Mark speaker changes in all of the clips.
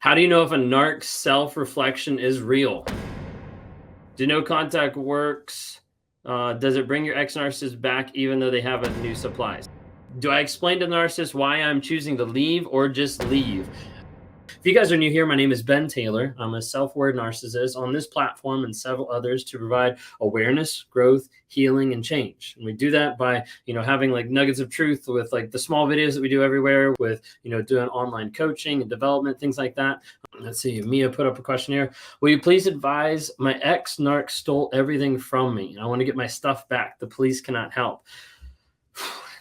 Speaker 1: How do you know if a narc's self-reflection is real? Do no contact works? Does it bring your ex-narcissist back even though they have a new supplies? Do I explain to the narcissist why I'm choosing to leave or just leave? If you guys are new here, my name is Ben Taylor. I'm a self-aware narcissist on this platform and several others to provide awareness, growth, healing, and change. And we do that by, having like nuggets of truth with like the small videos that we do everywhere with, doing online coaching and development, things like that. Let's see, Mia put up a question here. Will you please advise my ex-narc stole everything from me? I want to get my stuff back. The police cannot help.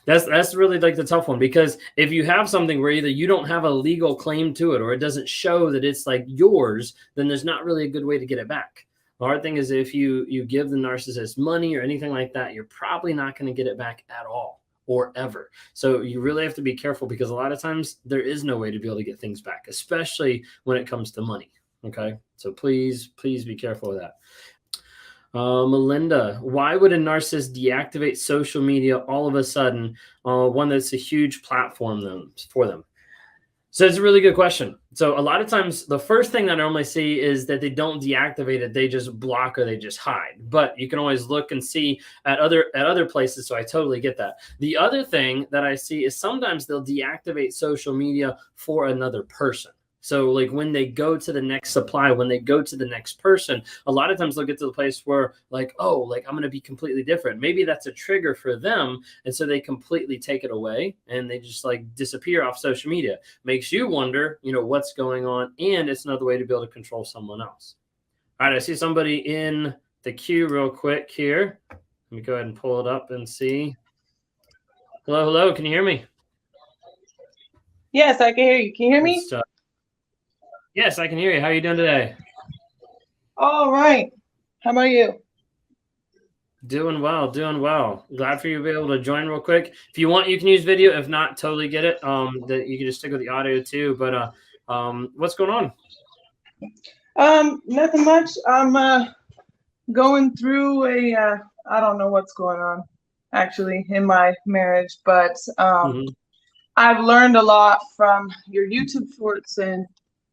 Speaker 1: That's really like the tough one, because if you have something where either you don't have a legal claim to it or it doesn't show that it's like yours, then there's not really a good way to get it back. The hard thing is if you give the narcissist money or anything like that, you're probably not going to get it back at all or ever. So you really have to be careful, because a lot of times there is no way to be able to get things back, especially when it comes to money. Okay. So please be careful with that. Melinda, why would a narcissist deactivate social media all of a sudden, one that's a huge platform for them? So it's a really good question. So a lot of times the first thing that I normally see is that they don't deactivate it, they just block or they just hide. But you can always look and see at other places, so I totally get that. The other thing that I see is sometimes they'll deactivate social media for another person. So like when they go to the next supply, when they go to the next person, a lot of times they'll get to the place where like, oh, like I'm going to be completely different. Maybe that's a trigger for them. And so they completely take it away and they just like disappear off social media. Makes you wonder, what's going on. And it's another way to be able to control someone else. All right. I see somebody in the queue real quick here. Let me go ahead and pull it up and see. Hello. Can you hear me?
Speaker 2: Yes, I can hear you. Can you hear me?
Speaker 1: Yes, I can hear you. How are you doing today?
Speaker 2: All right. How about you?
Speaker 1: Doing well. Glad for you to be able to join real quick. If you want, you can use video. If not, totally get it. That you can just stick with the audio too. But what's going
Speaker 2: on? Nothing much. I'm going through I don't know what's going on actually in my marriage, but I've learned a lot from your YouTube shorts, and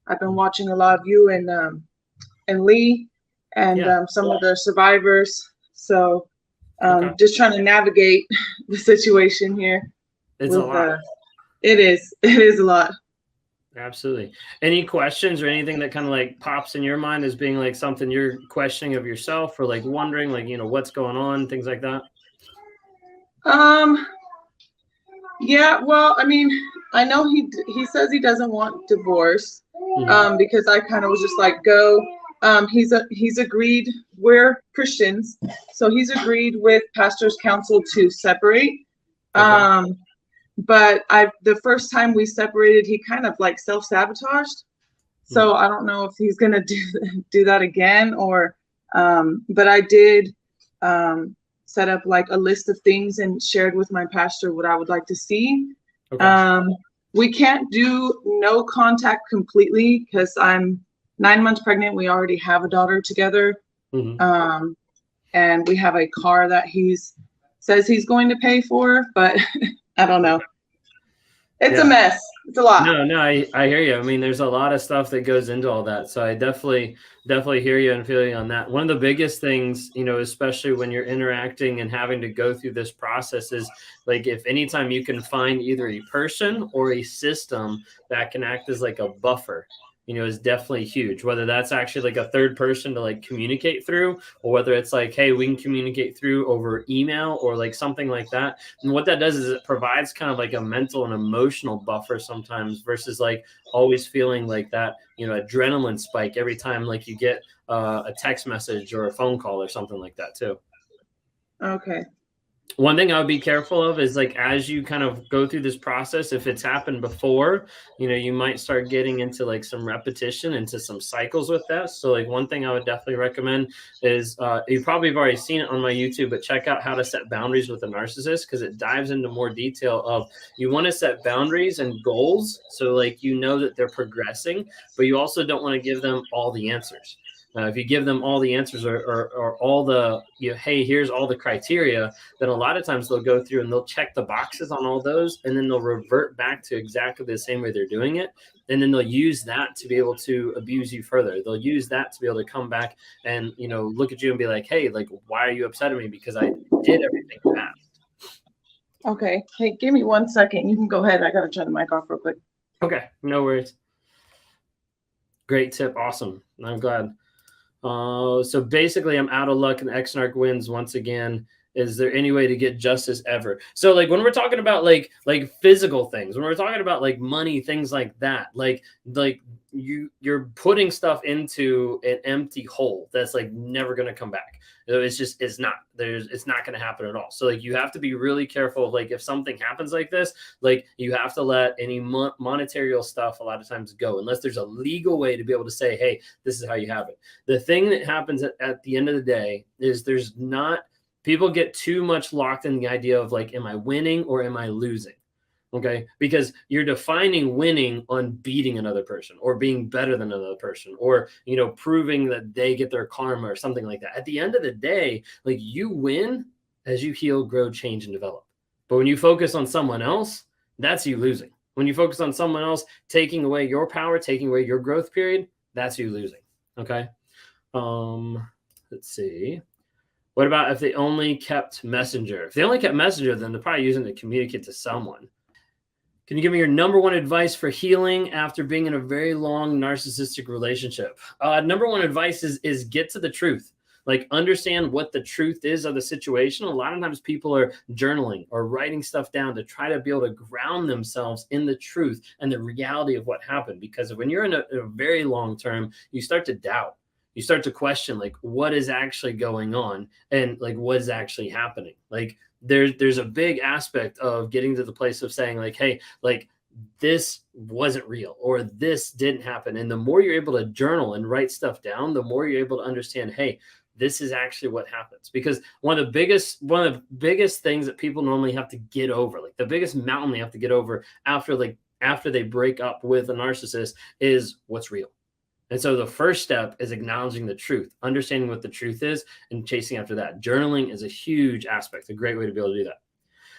Speaker 2: I've been watching a lot of you and Lee and some of the survivors. So just trying to navigate the situation here.
Speaker 1: It's a lot.
Speaker 2: It is a lot.
Speaker 1: Absolutely. Any questions or anything that kind of like pops in your mind as being like something you're questioning of yourself, or like wondering like, what's going on, things like that?
Speaker 2: Yeah, well, I mean, I know he says he doesn't want divorce. Because I kind of was just like, go. He's agreed. We're Christians, so he's agreed with Pastor's Council to separate. Okay. But the first time we separated, he kind of like self-sabotaged. So I don't know if he's gonna do that again, or. But I did set up like a list of things and shared with my pastor what I would like to see. Okay. We can't do no contact completely because I'm 9 months pregnant. We already have a daughter together. And we have a car that says he's going to pay for, but I don't know. It's a mess. It's a lot.
Speaker 1: No, I hear you. I mean, there's a lot of stuff that goes into all that. So I definitely hear you and feel you on that. One of the biggest things, especially when you're interacting and having to go through this process, is like if anytime you can find either a person or a system that can act as like a buffer, is definitely huge. Whether that's actually like a third person to like communicate through, or whether it's like, hey, we can communicate through over email or like something like that. And what that does is it provides kind of like a mental and emotional buffer sometimes, versus like always feeling like that, adrenaline spike every time like you get a text message or a phone call or something like that too.
Speaker 2: Okay.
Speaker 1: One thing I would be careful of is like, as you kind of go through this process, if it's happened before, you might start getting into like some repetition, into some cycles with that. So like one thing I would definitely recommend is you probably have already seen it on my YouTube, but check out how to set boundaries with a narcissist, because it dives into more detail of you want to set boundaries and goals. So like, that they're progressing, but you also don't want to give them all the answers. If you give them all the answers or all the, hey, here's all the criteria, then a lot of times they'll go through and they'll check the boxes on all those, and then they'll revert back to exactly the same way they're doing it. And then they'll use that to be able to abuse you further. They'll use that to be able to come back and, look at you and be like, hey, like, why are you upset at me? Because I did everything fast.
Speaker 2: Okay. Hey, give me 1 second. You can go ahead. I got to turn the mic off real quick.
Speaker 1: Okay. No worries. Great tip. Awesome. I'm glad. So basically I'm out of luck and X-Narc wins once again. Is there any way to get justice ever? So like when we're talking about like physical things, when we're talking about like money, things like that, like you're putting stuff into an empty hole that's like never going to come back. It's not going to happen at all. So like you have to be really careful. Like if something happens like this, like you have to let any monetary stuff a lot of times go, unless there's a legal way to be able to say, hey, this is how you have it. The thing that happens at the end of the day is people get too much locked in the idea of like, am I winning or am I losing? Okay. Because you're defining winning on beating another person or being better than another person or, proving that they get their karma or something like that. At the end of the day, like you win as you heal, grow, change, and develop. But when you focus on someone else, that's you losing. When you focus on someone else taking away your power, taking away your growth period, that's you losing. Okay. Let's see. What about if they only kept Messenger? If they only kept Messenger, then they're probably using it to communicate to someone. Can you give me your number one advice for healing after being in a very long narcissistic relationship? Number one advice is get to the truth. Like understand what the truth is of the situation. A lot of times people are journaling or writing stuff down to try to be able to ground themselves in the truth and the reality of what happened. Because when you're in a very long term, you start to doubt. You start to question like what is actually going on and like what is actually happening. Like there's a big aspect of getting to the place of saying like, hey, like this wasn't real or this didn't happen. And the more you're able to journal and write stuff down, the more you're able to understand, hey, this is actually what happens. Because one of the biggest things that people normally have to get over, like the biggest mountain they have to get over after they break up with a narcissist is what's real. And so the first step is acknowledging the truth, understanding what the truth is, and chasing after that. Journaling is a huge aspect, a great way to be able to do that.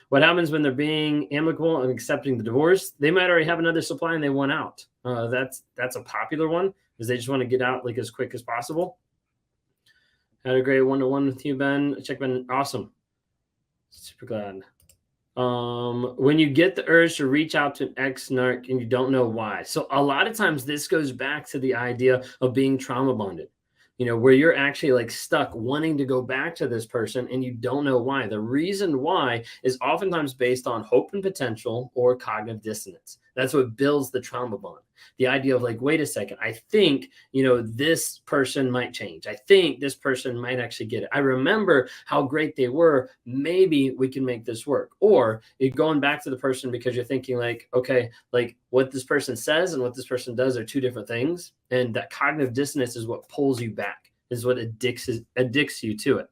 Speaker 1: What happens when they're being amicable and accepting the divorce? They might already have another supply and they want out. That's a popular one, because they just want to get out like as quick as possible. Had a great one-to-one with you, Ben. Check Ben. Awesome. Super glad. When you get the urge to reach out to an ex-narc and you don't know why. So a lot of times this goes back to the idea of being trauma bonded, where you're actually like stuck wanting to go back to this person and you don't know why. The reason why is oftentimes based on hope and potential or cognitive dissonance. That's what builds the trauma bond. The idea of like, wait a second, I think, this person might change. I think this person might actually get it. I remember how great they were. Maybe we can make this work. Or you're going back to the person because you're thinking like, okay, like what this person says and what this person does are two different things. And that cognitive dissonance is what pulls you back, is what addicts you to it.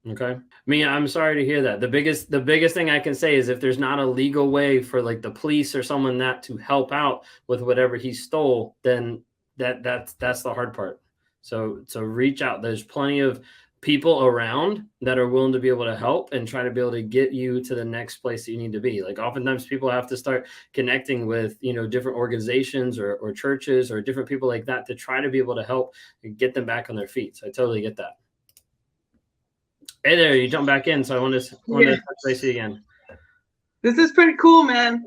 Speaker 1: Okay. I'm sorry to hear that. The biggest thing I can say is if there's not a legal way for like the police or someone that to help out with whatever he stole, then that's the hard part. So reach out. There's plenty of people around that are willing to be able to help and try to be able to get you to the next place that you need to be. Like oftentimes people have to start connecting with, different organizations or churches or different people like that to try to be able to help get them back on their feet. So I totally get that. Hey there, you jump back in, so I want to touch base you again.
Speaker 2: This is pretty cool, man.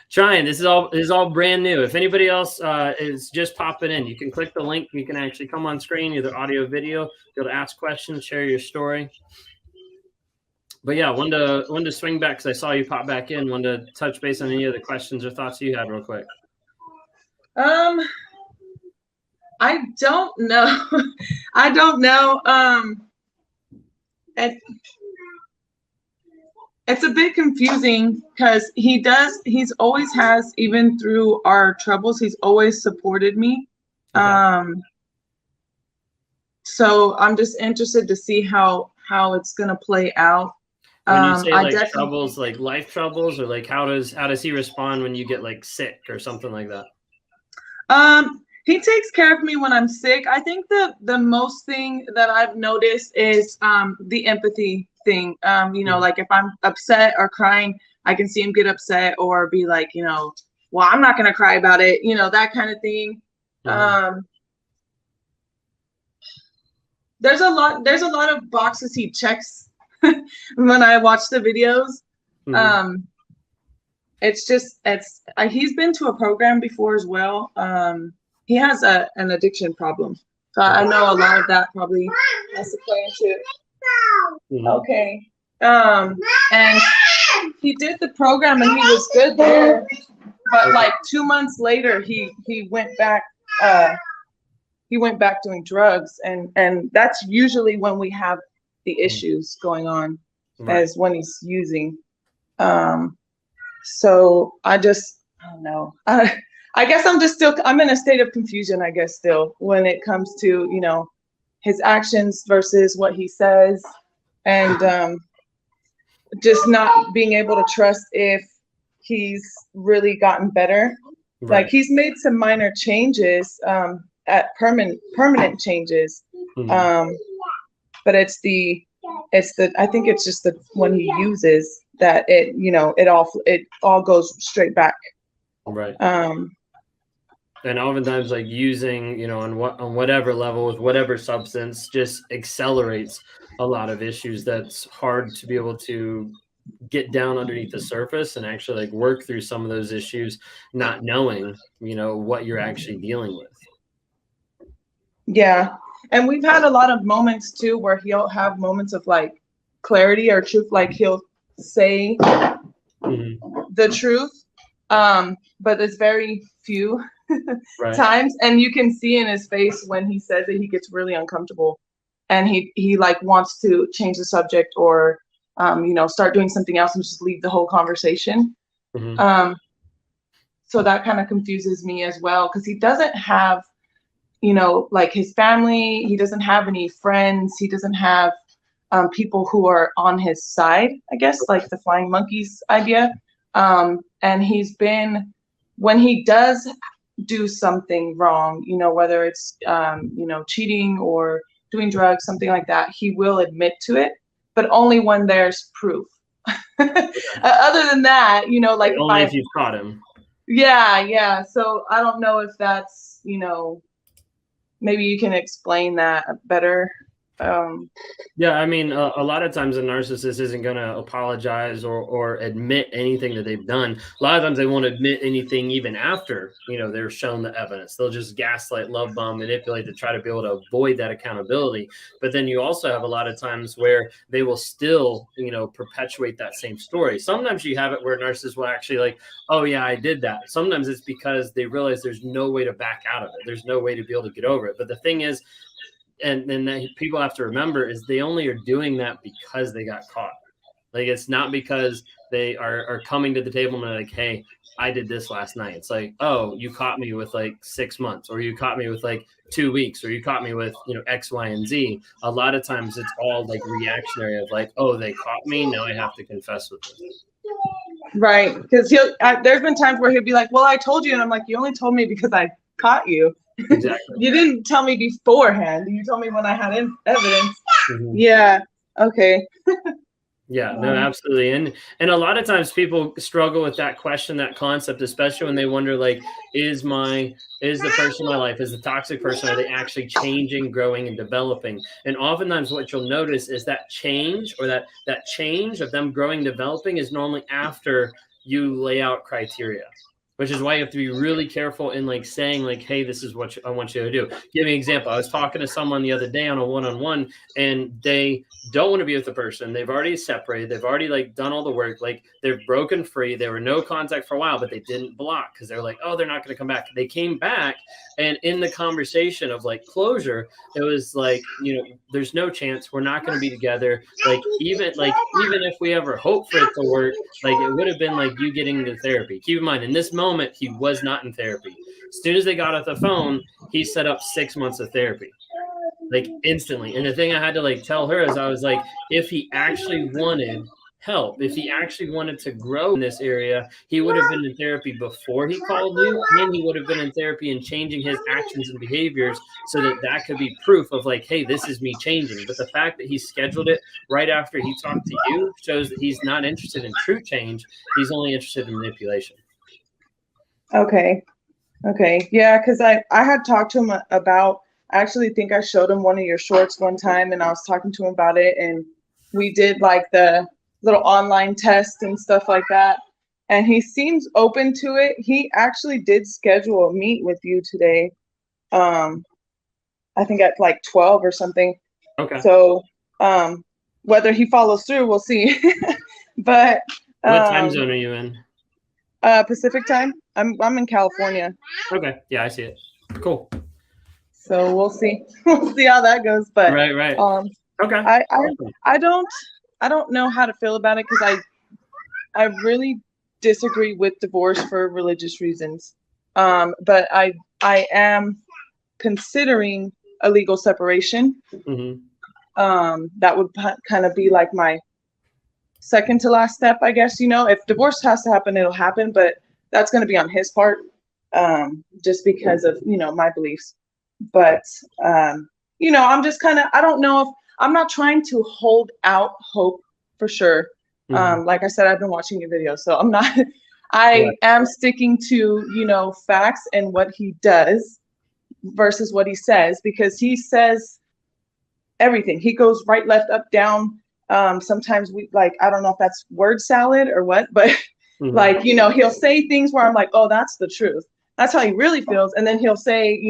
Speaker 1: Trying. This is all brand new. If anybody else is just popping in, you can click the link. You can actually come on screen, either audio, video, be able to ask questions, share your story. But yeah, wanted to swing back because I saw you pop back in. Wanted to touch base on any other questions or thoughts you had real quick.
Speaker 2: I don't know. I don't know. It's a bit confusing because he's always has, even through our troubles, he's always supported me. Okay. So I'm just interested to see how it's gonna play out.
Speaker 1: When you say like troubles, like life troubles, or like how does he respond when you get like sick or something like that?
Speaker 2: He takes care of me when I'm sick. I think the most thing that I've noticed is the empathy thing. You know, like if I'm upset or crying, I can see him get upset or be like, you know, well, I'm not gonna cry about it, you know, that kind of thing. There's a lot of boxes he checks when I watch the videos. He's been to a program before as well. He has an addiction problem. So I know a lot of that probably has to play into it. Okay. And he did the program and he was good there. But like 2 months later, he went back doing drugs, and that's usually when we have the issues going on, as when he's using. So I don't know. I guess I'm in a state of confusion, I guess, still, when it comes to, you know, his actions versus what he says, and just not being able to trust if he's really gotten better. Like he's made some minor changes, at permanent changes. But it's the I think it's just the when he uses that it, you know, it all goes straight back.
Speaker 1: And oftentimes, like, using, you know, on whatever level with whatever substance just accelerates a lot of issues that's hard to be able to get down underneath the surface and actually like work through some of those issues, not knowing, you know, what you're actually dealing with.
Speaker 2: Yeah. And we've had a lot of moments too where he'll have moments of like clarity or truth, like he'll say the truth, but it's very few times, and you can see in his face when he says it, he gets really uncomfortable, and he like wants to change the subject or you know, start doing something else and just leave the whole conversation. So that kind of confuses me as well, because he doesn't have, you know, like his family, he doesn't have any friends, he doesn't have people who are on his side, I guess, like the flying monkeys idea. And he's been, when he does do something wrong, you know, whether it's, you know, cheating or doing drugs, something like that, he will admit to it, but only when there's proof. Other than that, you know, like
Speaker 1: only if you've caught him.
Speaker 2: Yeah. So I don't know if that's, you know, maybe you can explain that better.
Speaker 1: Yeah, I mean, a lot of times a narcissist isn't going to apologize or admit anything that they've done. A lot of times they won't admit anything even after, you know, they're shown the evidence. They'll just gaslight, love bomb, manipulate to try to be able to avoid that accountability. But then you also have a lot of times where they will still, you know, perpetuate that same story. Sometimes you have it where narcissists will actually like, oh yeah, I did that. Sometimes it's because they realize there's no way to back out of it. There's no way to be able to get over it. But the thing is, and that people have to remember, is they only are doing that because they got caught. Like, it's not because they are coming to the table and they're like, hey, I did this last night. It's like, oh, you caught me with like 6 months, or you caught me with like 2 weeks, or you caught me with, you know, X, Y, and Z. A lot of times it's all like reactionary of like, oh, they caught me, now I have to confess with them.
Speaker 2: Right. Because there's been times where he'll be like, well, I told you. And I'm like, you only told me because I caught you.
Speaker 1: Exactly.
Speaker 2: You didn't tell me beforehand. You told me when I had evidence. Yeah. Okay.
Speaker 1: Yeah, no, absolutely. And a lot of times people struggle with that question, that concept, especially when they wonder, like, is the person in my life, is the toxic person, are they actually changing, growing, and developing? And oftentimes what you'll notice is that change, or that change of them growing, developing, is normally after you lay out criteria. Which is why you have to be really careful in like saying like, hey, this is what I want you to do. Give me an example. I was talking to someone the other day on a one-on-one, and they don't want to be with the person. They've already separated. They've already like done all the work. Like, they're broken free. They were no contact for a while, but they didn't block because they're like, oh, they're not going to come back. They came back, and in the conversation of like closure, it was like, you know, there's no chance, we're not going to be together. Like even if we ever hope for it to work, like it would have been like you getting the therapy. Keep in mind, in this moment, he was not in therapy. As soon as they got off the phone, he set up 6 months of therapy, like instantly. And the thing I had to like tell her is, I was like, if he actually wanted help, if he actually wanted to grow in this area, he would have been in therapy before he called you, and he would have been in therapy and changing his actions and behaviors so that that could be proof of like, hey, this is me changing. But the fact that he scheduled it right after he talked to you shows that he's not interested in true change. He's only interested in manipulation.
Speaker 2: Okay. Yeah, because I had talked to him about, I actually think I showed him one of your shorts one time, and I was talking to him about it, and we did like the little online test and stuff like that, and he seems open to it. He actually did schedule a meet with you today, I think at like 12 or something.
Speaker 1: Okay.
Speaker 2: So whether he follows through, we'll see. But
Speaker 1: what time zone are you in?
Speaker 2: Pacific time. I'm in California.
Speaker 1: Okay. Yeah, I see it. Cool.
Speaker 2: So we'll see. We'll see how that goes. But
Speaker 1: right.
Speaker 2: Okay. I don't know how to feel about it, because I really disagree with divorce for religious reasons. But I am considering a legal separation. That would kind of be like my second to last step, I guess. If divorce has to happen, it'll happen, but that's going to be on his part, just because of my beliefs. But I'm just kind of, I don't know if I'm not trying to hold out hope for sure. Like I said, I've been watching your videos, so I'm not. I am sticking to facts and what he does versus what he says, because he says everything. He goes right, left, up, down. Sometimes I don't know if that's word salad or what, but he'll say things where I'm like, oh, that's the truth. That's how he really feels. And then he'll say,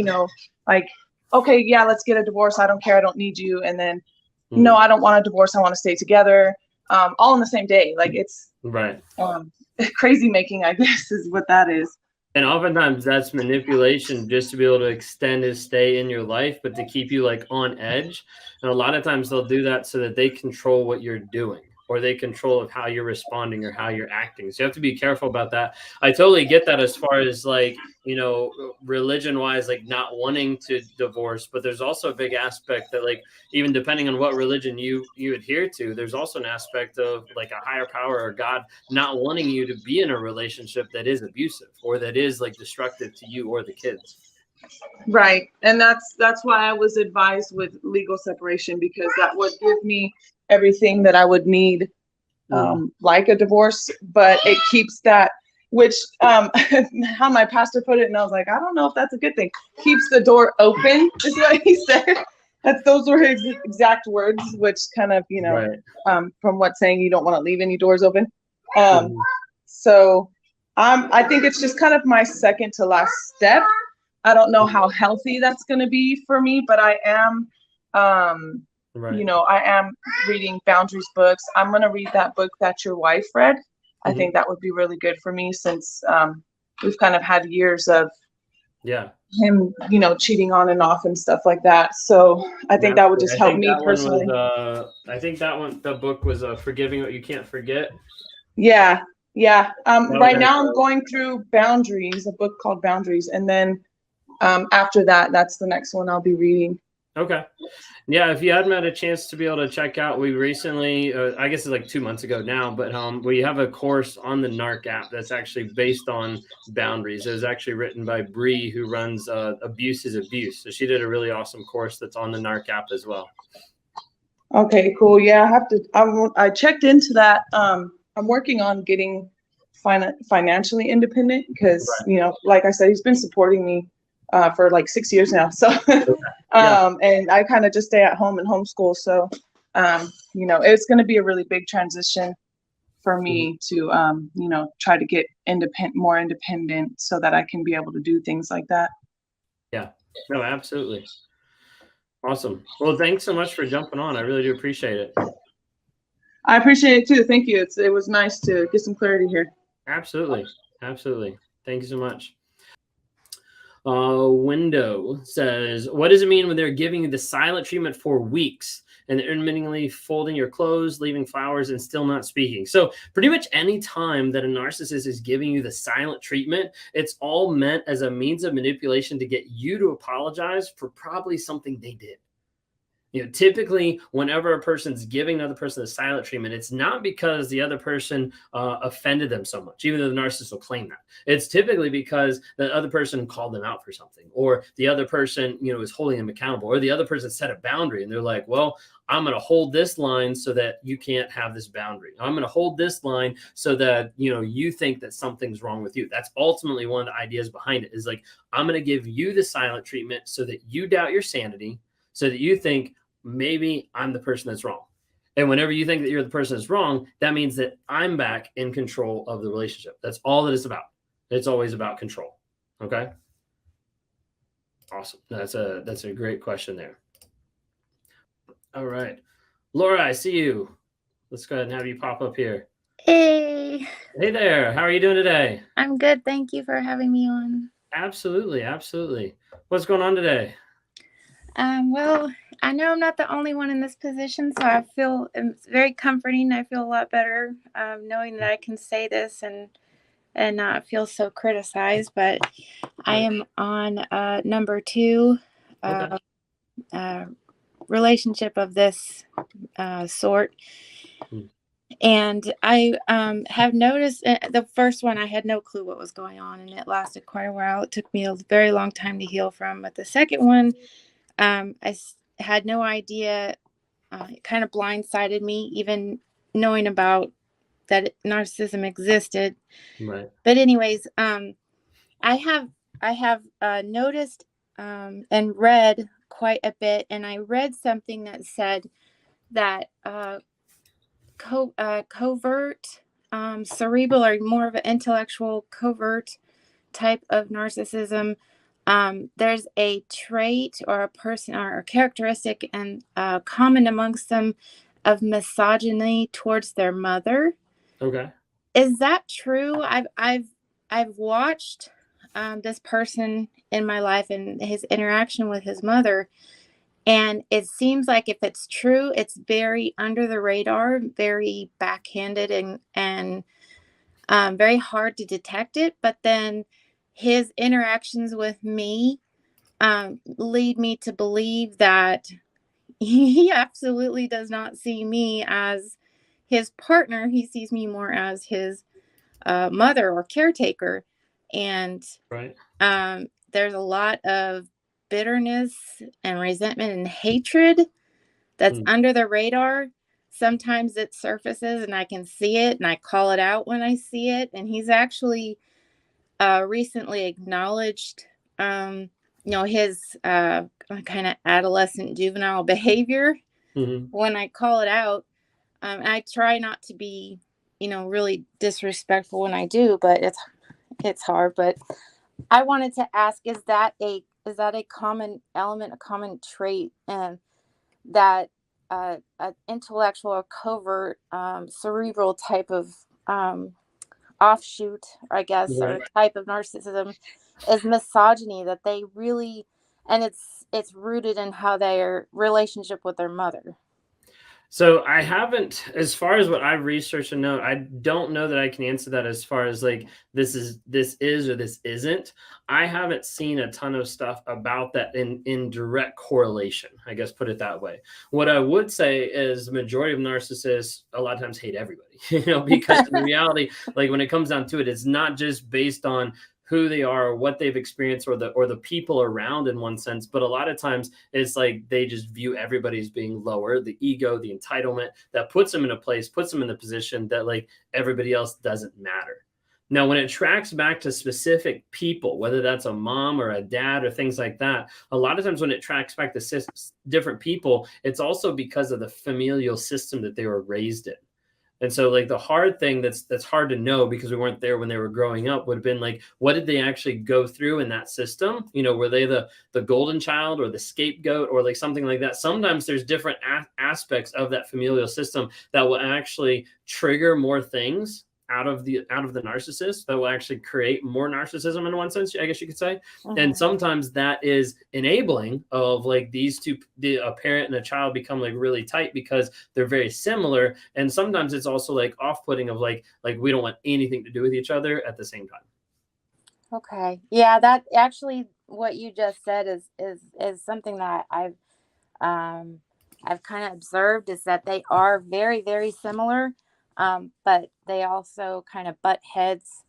Speaker 2: like, okay, yeah, let's get a divorce. I don't care. I don't need you. And then, no, I don't want a divorce. I want to stay together. All in the same day. Like, it's crazy making, I guess, is what that is.
Speaker 1: And oftentimes that's manipulation, just to be able to extend his stay in your life, but to keep you like on edge. And a lot of times they'll do that so that they control what you're doing, or they control of how you're responding or how you're acting. So you have to be careful about that. I totally get that as far as like, religion wise, like not wanting to divorce, but there's also a big aspect that like, even depending on what religion you adhere to, there's also an aspect of like a higher power or God not wanting you to be in a relationship that is abusive or that is like destructive to you or the kids.
Speaker 2: Right. And that's why I was advised with legal separation, because that would give me everything that I would need, like a divorce, but it keeps that, which how my pastor put it, and I was like, I don't know if that's a good thing. Keeps the door open is what he said. Those were his exact words, which kind of, from what saying you don't want to leave any doors open. So I think it's just kind of my second to last step. I don't know how healthy that's going to be for me, but I am, I am reading Boundaries books. I'm going to read that book that your wife read. I think that would be really good for me, since we've kind of had years of him, cheating on and off and stuff like that. So I think that would just help me personally.
Speaker 1: I think the book was Forgiving What You Can't Forget.
Speaker 2: Yeah. Right now I'm going through Boundaries, a book called Boundaries. And then after that, that's the next one I'll be reading.
Speaker 1: Okay. Yeah, if you hadn't had a chance to be able to check out, we recently, I guess it's like 2 months ago now, but we have a course on the NARC app that's actually based on boundaries. It was actually written by Bree, who runs Abuse is Abuse. So she did a really awesome course that's on the NARC app as well.
Speaker 2: Okay, cool. Yeah, I checked into that. I'm working on getting financially independent, because, like I said, he's been supporting me for like 6 years now. So, and I kind of just stay at home and homeschool. So, it's going to be a really big transition for me to, try to get more independent, so that I can be able to do things like that.
Speaker 1: Yeah, no, absolutely. Awesome. Well, thanks so much for jumping on. I really do appreciate it.
Speaker 2: I appreciate it too. Thank you. It was nice to get some clarity here.
Speaker 1: Absolutely. Thank you so much. Window says, what does it mean when they're giving you the silent treatment for weeks and intermittently folding your clothes, leaving flowers, and still not speaking? So pretty much any time that a narcissist is giving you the silent treatment, it's all meant as a means of manipulation to get you to apologize for probably something they did. Typically, whenever a person's giving another person a silent treatment, it's not because the other person offended them so much, even though the narcissist will claim that. It's typically because the other person called them out for something, or the other person, is holding them accountable, or the other person set a boundary and they're like, well, I'm going to hold this line so that you can't have this boundary. I'm going to hold this line so that, you think that something's wrong with you. That's ultimately one of the ideas behind it, is like, I'm going to give you the silent treatment so that you doubt your sanity, so that you think maybe I'm the person that's wrong. And whenever you think that you're the person that's wrong, that means that I'm back in control of the relationship. That's all that it's about. It's always about control. Okay. Awesome. That's a great question there. All right. Laura, I see you. Let's go ahead and have you pop up here.
Speaker 3: Hey.
Speaker 1: Hey there. How are you doing today?
Speaker 3: I'm good. Thank you for having me on.
Speaker 1: Absolutely. Absolutely. What's going on today?
Speaker 3: Well, I know I'm not the only one in this position, so I feel it's very comforting. I feel a lot better knowing that I can say this and not feel so criticized. But I am on number 2 relationship of this sort. And I have noticed the first one, I had no clue what was going on, and it lasted quite a while. It took me a very long time to heal from. But the second one, I had no idea. It kind of blindsided me, even knowing about that narcissism existed.
Speaker 1: Right.
Speaker 3: But anyways, I have noticed and read quite a bit, and I read something that said that covert cerebral, or more of an intellectual covert type of narcissism, there's a trait or a person or a characteristic and common amongst them of misogyny towards their mother.
Speaker 1: Okay.
Speaker 3: Is that true? I've watched this person in my life and his interaction with his mother, and it seems like if it's true, it's very under the radar, very backhanded, and very hard to detect it. But then his interactions with me lead me to believe that he absolutely does not see me as his partner. He sees me more as his mother or caretaker. And
Speaker 1: right.
Speaker 3: There's a lot of bitterness and resentment and hatred that's under the radar. Sometimes it surfaces and I can see it and I call it out when I see it. And he's actually recently acknowledged, his kind of adolescent juvenile behavior when I call it out. I try not to be, really disrespectful when I do, but it's hard. But I wanted to ask, is that a common element, a common trait, and that an intellectual or covert cerebral type of offshoot, I guess, or type of narcissism is misogyny, that they really, and it's rooted in how their relationship with their mother?
Speaker 1: So I haven't, as far as what I've researched and know, I don't know that I can answer that as far as like this is or this isn't. I haven't seen a ton of stuff about that in direct correlation, I guess, put it that way. What I would say is the majority of narcissists a lot of times hate everybody, because in reality, like when it comes down to it, it's not just based on who they are or what they've experienced or the people around in one sense, but a lot of times it's like they just view everybody as being lower, the ego, the entitlement that puts them in a place, puts them in the position that like everybody else doesn't matter. Now, when it tracks back to specific people, whether that's a mom or a dad or things like that, a lot of times when it tracks back to different people, it's also because of the familial system that they were raised in. And so like the hard thing that's hard to know because we weren't there when they were growing up would have been like, what did they actually go through in that system? Were they the golden child or the scapegoat or like something like that? Sometimes there's different aspects of that familial system that will actually trigger more things out of the narcissist that will actually create more narcissism in one sense, I guess you could say. And sometimes that is enabling of like these two, a parent and a child become like really tight because they're very similar. And sometimes it's also like off-putting of like we don't want anything to do with each other at the same time.
Speaker 3: Okay. Yeah, that actually what you just said is something that I've I've kind of observed is that they are very, very similar, but they also kind of butt heads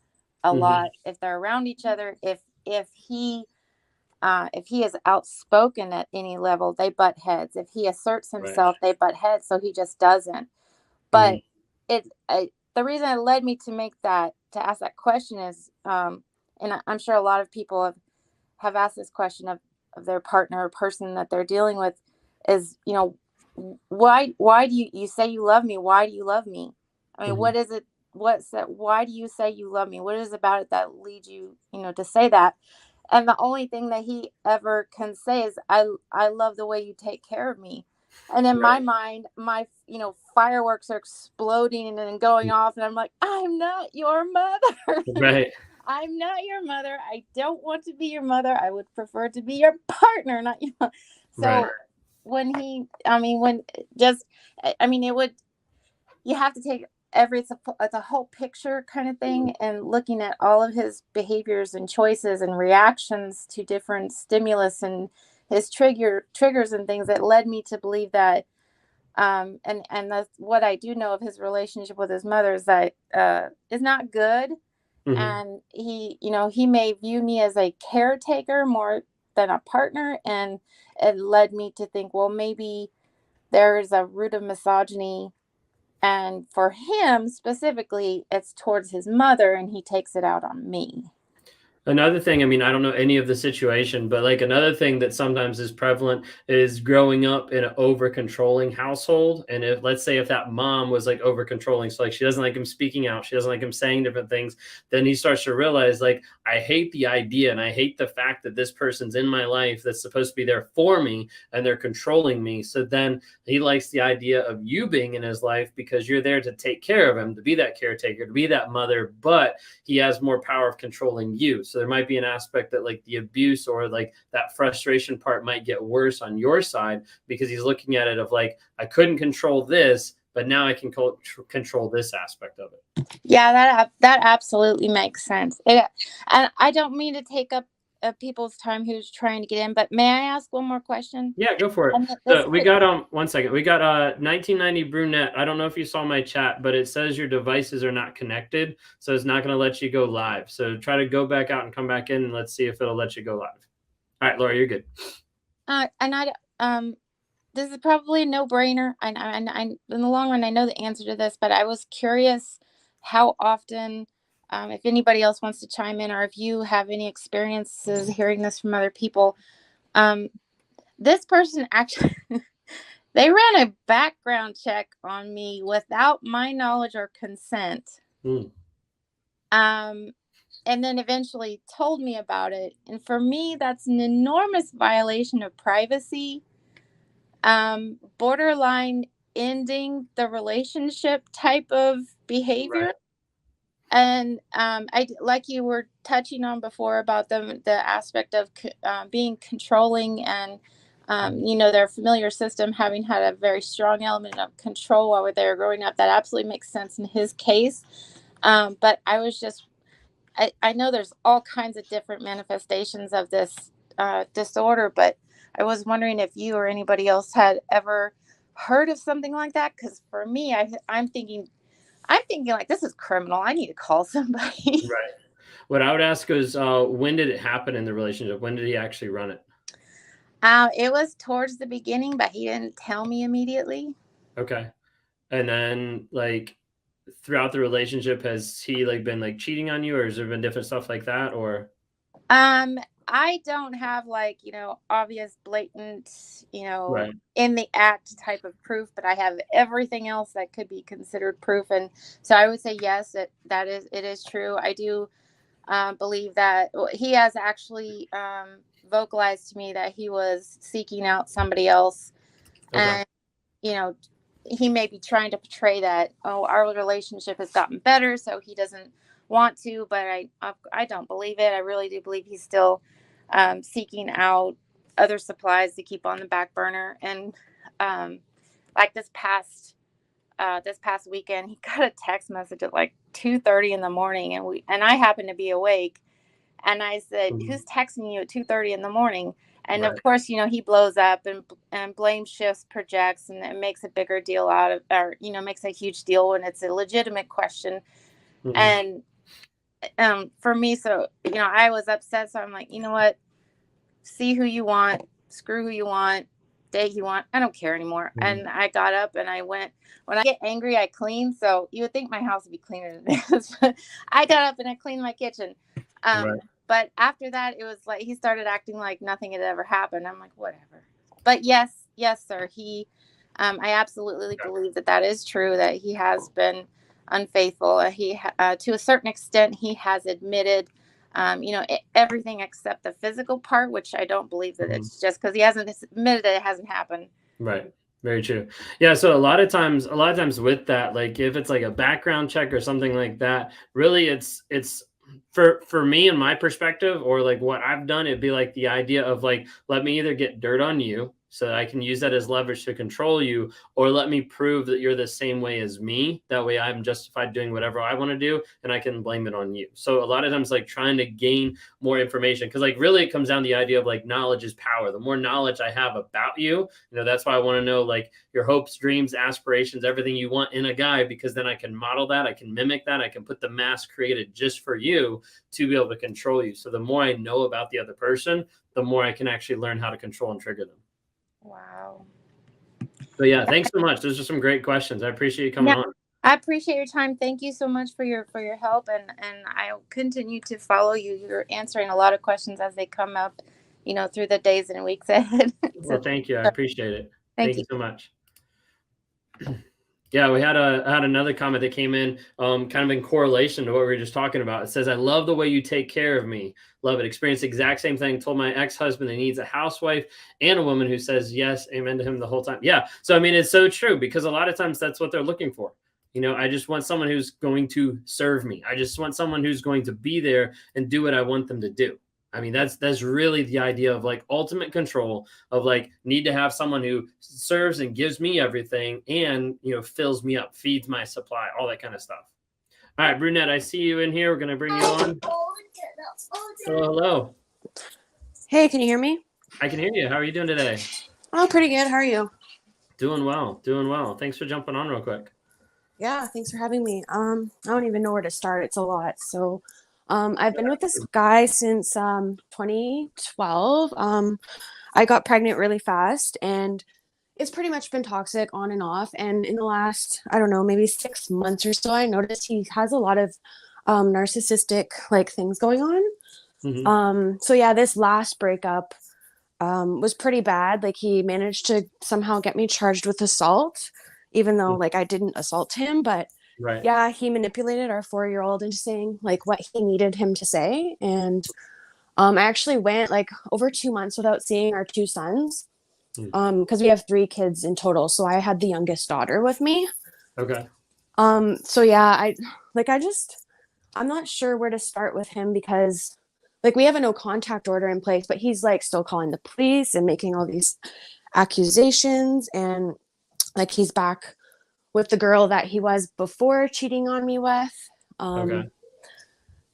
Speaker 3: a lot if they're around each other. If he is outspoken at any level, they butt heads. If he asserts himself, they butt heads. So he just doesn't. But the reason it led me to ask that question is, and I'm sure a lot of people have asked this question of their partner or person that they're dealing with, is, why do you say you love me? Why do you love me? I mean, what is it? What's that? Why do you say you love me? What is it about it that leads you, to say that? And the only thing that he ever can say is, I love the way you take care of me. And in my mind, my, fireworks are exploding and going off. And I'm like, I'm not your mother.
Speaker 1: Right.
Speaker 3: I'm not your mother. I don't want to be your mother. I would prefer to be your partner, not you. So you have to take it's a whole picture kind of thing, and looking at all of his behaviors and choices and reactions to different stimulus and his triggers and things that led me to believe that, and that's what I do know of his relationship with his mother, is that is not good. And he may view me as a caretaker more than a partner, and it led me to think, well, maybe there is a root of misogyny. And for him specifically, it's towards his mother, and he takes it out on me.
Speaker 1: Another thing, I mean, I don't know any of the situation, but like another thing that sometimes is prevalent is growing up in an over controlling household. And if, let's say, if that mom was like over controlling, so like she doesn't like him speaking out, she doesn't like him saying different things, then he starts to realize, like, I hate the idea and I hate the fact that this person's in my life that's supposed to be there for me and they're controlling me. So then he likes the idea of you being in his life because you're there to take care of him, to be that caretaker, to be that mother, but he has more power of controlling you. So there might be an aspect that like the abuse or like that frustration part might get worse on your side because he's looking at it of like, I couldn't control this, but now I can control this aspect of it.
Speaker 3: Yeah, that absolutely makes sense. And I don't mean to take up people's time who's trying to get in, but may I ask one more question?
Speaker 1: Yeah, go for it. So we got 1 second. We got 1990 brunette. I don't know if you saw my chat, but it says your devices are not connected, so it's not going to let you go live. So try to go back out and come back in, and let's see if it'll let you go live. All right, Laura, you're good.
Speaker 3: This is probably a no-brainer. And in the long run, I know the answer to this, but I was curious how often, if anybody else wants to chime in, or if you have any experiences hearing this from other people, this person actually, they ran a background check on me without my knowledge or consent. And then eventually told me about it. And for me, that's an enormous violation of privacy. Borderline ending the relationship type of behavior. Right. And I, like you were touching on before about the aspect of being controlling and, their familiar system having had a very strong element of control while they were growing up. That absolutely makes sense in his case. But I was just, I know there's all kinds of different manifestations of this disorder, but I was wondering if you or anybody else had ever heard of something like that. Because for me, I'm thinking like, this is criminal. I need to call somebody.
Speaker 1: Right. What I would ask is, when did it happen in the relationship? When did he actually run it?
Speaker 3: It was towards the beginning, but he didn't tell me immediately.
Speaker 1: Okay. And then like throughout the relationship, has he like been like cheating on you, or has there been different stuff like that? Or
Speaker 3: I don't have like, obvious, blatant,
Speaker 1: right.
Speaker 3: in the act type of proof, but I have everything else that could be considered proof. And so I would say, yes, it is true. I do believe that he has actually vocalized to me that he was seeking out somebody else. Okay. And, he may be trying to portray that, our relationship has gotten better, so he doesn't want to, but I don't believe it. I really do believe he's still seeking out other supplies to keep on the back burner. And like this past weekend, he got a text message at like 2:30 in the morning, and I happened to be awake, And I said,
Speaker 1: Mhm.
Speaker 3: who's texting you at 2:30 in the morning? And
Speaker 1: Right.
Speaker 3: of course, you know, he blows up and blame shifts, projects, and it makes a bigger deal out of, or, you know, makes a huge deal when it's a legitimate question.
Speaker 1: Mhm.
Speaker 3: And for me, so, you know, I was upset. So I'm like, you know what? See who you want, screw who you want, date who you want. I don't care anymore.
Speaker 1: Mhm.
Speaker 3: And I got up and I went. When I get angry, I clean. So you would think my house would be cleaner than this, but I got up and I cleaned my kitchen.
Speaker 1: Right.
Speaker 3: But after that, it was like he started acting like nothing had ever happened. I'm like, whatever. But yes, sir. I absolutely believe that that is true. That he has been unfaithful. To a certain extent, he has admitted, you know, everything except the physical part, which I don't believe that
Speaker 1: Mhm.
Speaker 3: it's just because he hasn't admitted it hasn't happened.
Speaker 1: Right. Very true. Yeah. So a lot of times with that, like if it's like a background check or something like that, really it's for me and my perspective, or like what I've done, it'd be like the idea of like, let me either get dirt on you so that I can use that as leverage to control you, or let me prove that you're the same way as me. That way I'm justified doing whatever I want to do and I can blame it on you. So a lot of times like trying to gain more information, because like really it comes down to the idea of like knowledge is power. The more knowledge I have about you, that's why I want to know like your hopes, dreams, aspirations, everything you want in a guy, because then I can model that, I can mimic that, I can put the mask created just for you to be able to control you. So the more I know about the other person, the more I can actually learn how to control and trigger them.
Speaker 3: Wow.
Speaker 1: So yeah, thanks so much. Those are some great questions. I appreciate you coming on.
Speaker 3: I appreciate your time. Thank you so much for your help, and I'll continue to follow you. You're answering a lot of questions as they come up, you know, through the days and weeks ahead. So
Speaker 1: Well, thank you. I appreciate it.
Speaker 3: thank
Speaker 1: Thank
Speaker 3: you.
Speaker 1: you so much. Yeah, we had another comment that came in, kind of in correlation to what we were just talking about. It says, "I love the way you take care of me. Love it. Experienced the exact same thing. Told my ex-husband he needs a housewife and a woman who says yes, amen to him the whole time." Yeah. So I mean, it's so true, because a lot of times that's what they're looking for. I just want someone who's going to serve me. I just want someone who's going to be there and do what I want them to do. I mean, that's really the idea of like ultimate control, of like need to have someone who serves and gives me everything and, fills me up, feeds my supply, all that kind of stuff. All right, Brunette, I see you in here. We're going to bring you on. Hello.
Speaker 4: Hey, can you hear me?
Speaker 1: I can hear you. How are you doing today?
Speaker 4: Oh, pretty good. How are you?
Speaker 1: Doing well. Doing well. Thanks for jumping on real quick.
Speaker 4: Yeah, thanks for having me. I don't even know where to start. It's a lot. So, I've been with this guy since 2012. I got pregnant really fast, and it's pretty much been toxic on and off. And in the last, I don't know, maybe 6 months or so, I noticed he has a lot of narcissistic like things going on. So yeah, this last breakup was pretty bad. Like he managed to somehow get me charged with assault, even though like I didn't assault him. But
Speaker 1: Right.
Speaker 4: yeah, he manipulated our 4-year-old into saying like what he needed him to say. And I actually went like over 2 months without seeing our 2 sons, because we have 3 kids in total. So I had the youngest daughter with me.
Speaker 1: Okay.
Speaker 4: So yeah, I'm not sure where to start with him, because like we have a no contact order in place, but he's like still calling the police and making all these accusations, and like he's back with the girl that he was before cheating on me with.
Speaker 1: Okay.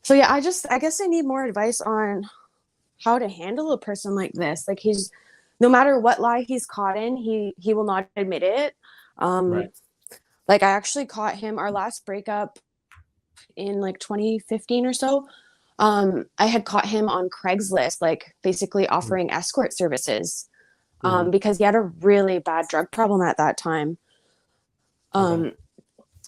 Speaker 4: So yeah, I guess I need more advice on how to handle a person like this. Like he's, no matter what lie he's caught in, he will not admit it.
Speaker 1: Right.
Speaker 4: Like I actually caught him our last breakup in like 2015 or so. I had caught him on Craigslist, like basically offering escort services, because he had a really bad drug problem at that time.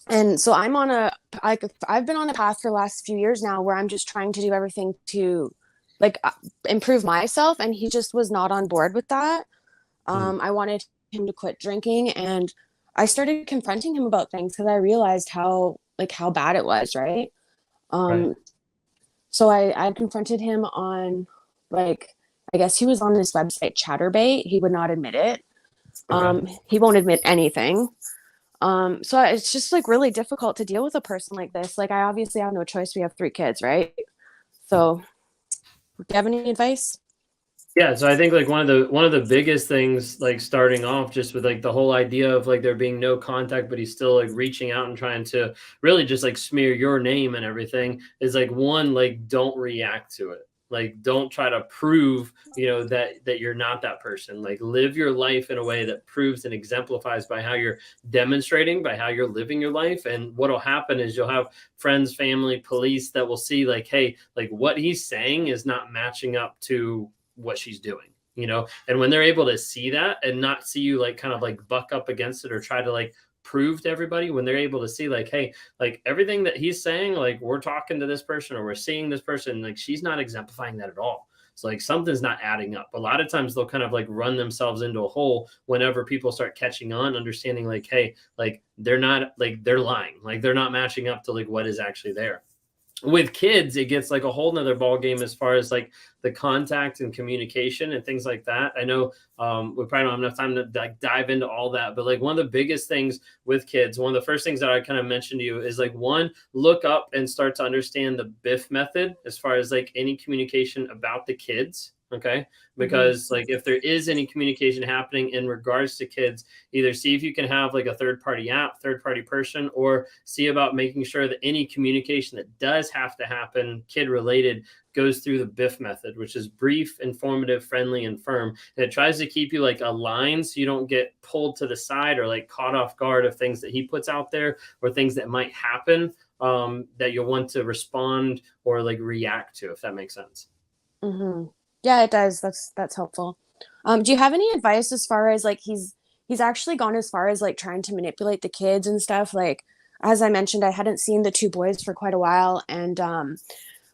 Speaker 4: And so I've been on a path for the last few years now where I'm just trying to do everything to like improve myself. And he just was not on board with that. I wanted him to quit drinking, and I started confronting him about things because I realized how bad it was. Right. So I confronted him on, like, I guess he was on this website Chatterbait. He would not admit it. He won't admit anything. So it's just like really difficult to deal with a person like this. Like I obviously have no choice. We have 3 kids, right? So do you have any advice?
Speaker 1: Yeah, so I think like one of the biggest things, like starting off just with like the whole idea of like there being no contact, but he's still like reaching out and trying to really just like smear your name and everything, is like, one, like don't react to it. Like, don't try to prove, that you're not that person. Like, live your life in a way that proves and exemplifies by how you're demonstrating, by how you're living your life. And what'll happen is you'll have friends, family, police that will see like, hey, like what he's saying is not matching up to what she's doing, and when they're able to see that and not see you like kind of like buck up against it or try to like prove to everybody, when they're able to see like, hey, like everything that he's saying, like we're talking to this person or we're seeing this person, like she's not exemplifying that at all. So like something's not adding up. A lot of times they'll kind of like run themselves into a hole whenever people start catching on, understanding like, hey, like they're not, like they're lying, like they're not matching up to like what is actually there. With kids, it gets like a whole nother ball game as far as like the contact and communication and things like that. I know we probably don't have enough time to like dive into all that, but like one of the biggest things with kids, one of the first things that I kind of mentioned to you is like, one, look up and start to understand the BIF method as far as like any communication about the kids. Okay. Because like if there is any communication happening in regards to kids, either see if you can have like a third party app, third party person, or see about making sure that any communication that does have to happen kid related goes through the BIF method, which is brief, informative, friendly, and firm. And it tries to keep you like aligned so you don't get pulled to the side or like caught off guard of things that he puts out there or things that might happen that you'll want to respond or like react to, if that makes sense.
Speaker 4: Yeah, it does. That's helpful. Do you have any advice as far as like he's actually gone as far as like trying to manipulate the kids and stuff? Like, as I mentioned, I hadn't seen the two boys for quite a while, and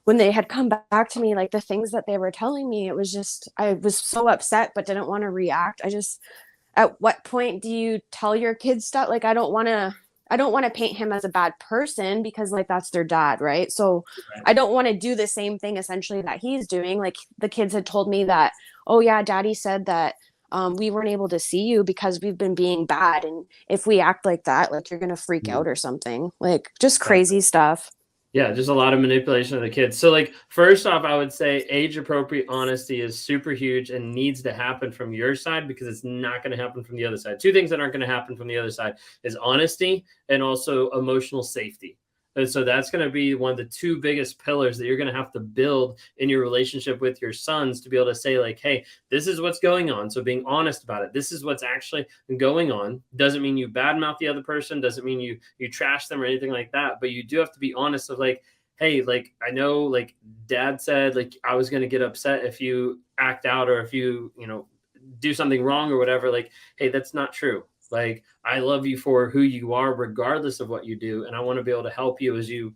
Speaker 4: when they had come back to me, like the things that they were telling me, it was just, I was so upset but didn't want to react. At what point do you tell your kids stuff? Like, I don't want to paint him as a bad person because like that's their dad, right? So
Speaker 1: Right.
Speaker 4: I don't want to do the same thing essentially that he's doing. Like the kids had told me that, oh yeah, daddy said that we weren't able to see you because we've been being bad, and if we act like that, like you're gonna freak out or something. Like just crazy stuff.
Speaker 1: Yeah, just a lot of manipulation of the kids. So like, first off, I would say age appropriate honesty is super huge and needs to happen from your side because it's not going to happen from the other side. Two things that aren't going to happen from the other side is honesty and also emotional safety. And so that's going to be one of the two biggest pillars that you're going to have to build in your relationship with your sons to be able to say like, hey, this is what's going on. So being honest about it. This is what's actually going on. Doesn't mean you badmouth the other person. Doesn't mean you trash them or anything like that. But you do have to be honest of like, hey, like, I know like dad said, like I was going to get upset if you act out or if you do something wrong or whatever. Like, hey, that's not true. Like, I love you for who you are, regardless of what you do. And I want to be able to help you as you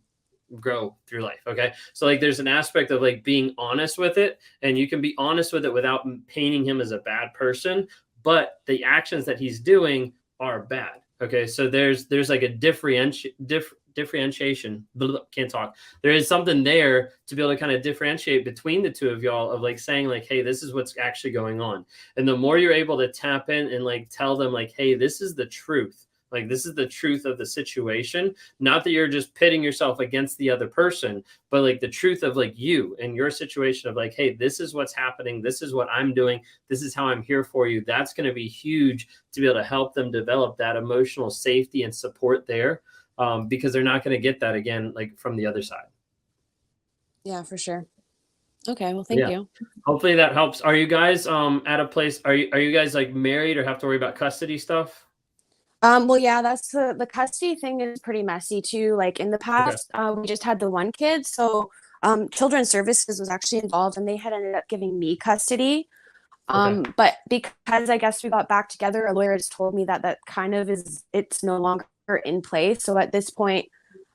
Speaker 1: grow through life. Okay. So like, there's an aspect of like being honest with it, and you can be honest with it without painting him as a bad person, but the actions that he's doing are bad. Okay. So there's like a differentiation. Can't talk. There is something there to be able to kind of differentiate between the two of y'all of like saying like, hey, this is what's actually going on. And the more you're able to tap in and like tell them like, hey, this is the truth. Like, this is the truth of the situation. Not that you're just pitting yourself against the other person, but like the truth of like you and your situation of like, hey, this is what's happening. This is what I'm doing. This is how I'm here for you. That's going to be huge to be able to help them develop that emotional safety and support there. Because they're not going to get that again, like from the other side.
Speaker 4: Yeah, for sure. Okay. Well, thank you.
Speaker 1: Hopefully that helps. Are you guys at a place, are you guys like married or have to worry about custody stuff?
Speaker 4: Well, yeah, that's the custody thing is pretty messy too. Like in the past, we just had the one kid. So Children's Services was actually involved, and they had ended up giving me custody. But because I guess we got back together, a lawyer has told me that kind of it's no longer in place. So at this point,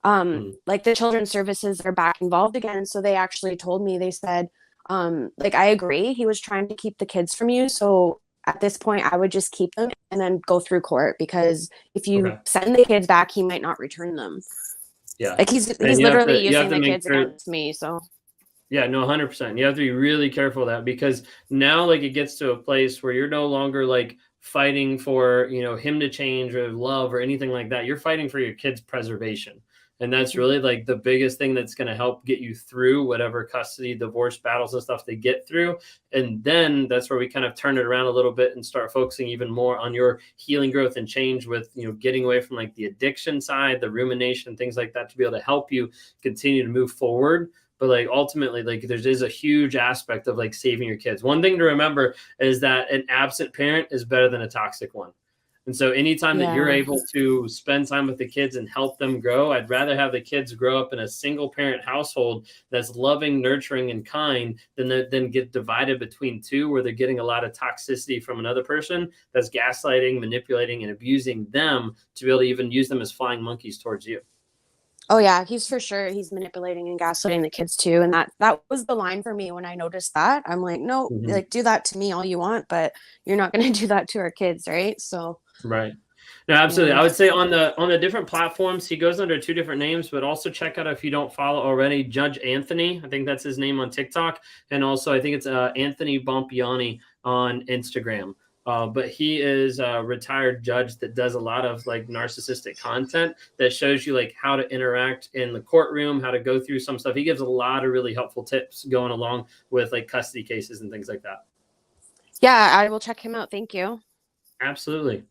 Speaker 4: like the Children's Services are back involved again. So they actually told me, they said, like, I agree. He was trying to keep the kids from you. So at this point, I would just keep them and then go through court, because if you send the kids back, he might not return them.
Speaker 1: Yeah.
Speaker 4: Like he's literally using the kids against me. So.
Speaker 1: Yeah, no, 100%. You have to be really careful of that, because now like it gets to a place where you're no longer like fighting for, him to change or love or anything like that. You're fighting for your kids' preservation. And that's really like the biggest thing that's going to help get you through whatever custody, divorce battles and stuff they get through. And then that's where we kind of turn it around a little bit and start focusing even more on your healing, growth, and change with, getting away from like the addiction side, the rumination, things like that, to be able to help you continue to move forward. but like ultimately, like there's a huge aspect of like saving your kids. One thing to remember is that an absent parent is better than a toxic one. And so anytime that you're able to spend time with the kids and help them grow, I'd rather have the kids grow up in a single parent household that's loving, nurturing, and kind than get divided between two where they're getting a lot of toxicity from another person that's gaslighting, manipulating, and abusing them to be able to even use them as flying monkeys towards you.
Speaker 4: Oh yeah, he's manipulating and gaslighting the kids too. And that was the line for me when I noticed that. I'm like, no, like do that to me all you want, but you're not going to do that to our kids, right? So
Speaker 1: right. No, absolutely. I would say on the different platforms, he goes under 2 different names, but also check out, if you don't follow already, Judge Anthony. I think that's his name on TikTok. And also I think it's Anthony Bompiani on Instagram. But he is a retired judge that does a lot of like narcissistic content that shows you like how to interact in the courtroom, how to go through some stuff. He gives a lot of really helpful tips going along with like custody cases and things like that.
Speaker 4: Yeah, I will check him out. Thank you.
Speaker 1: Absolutely.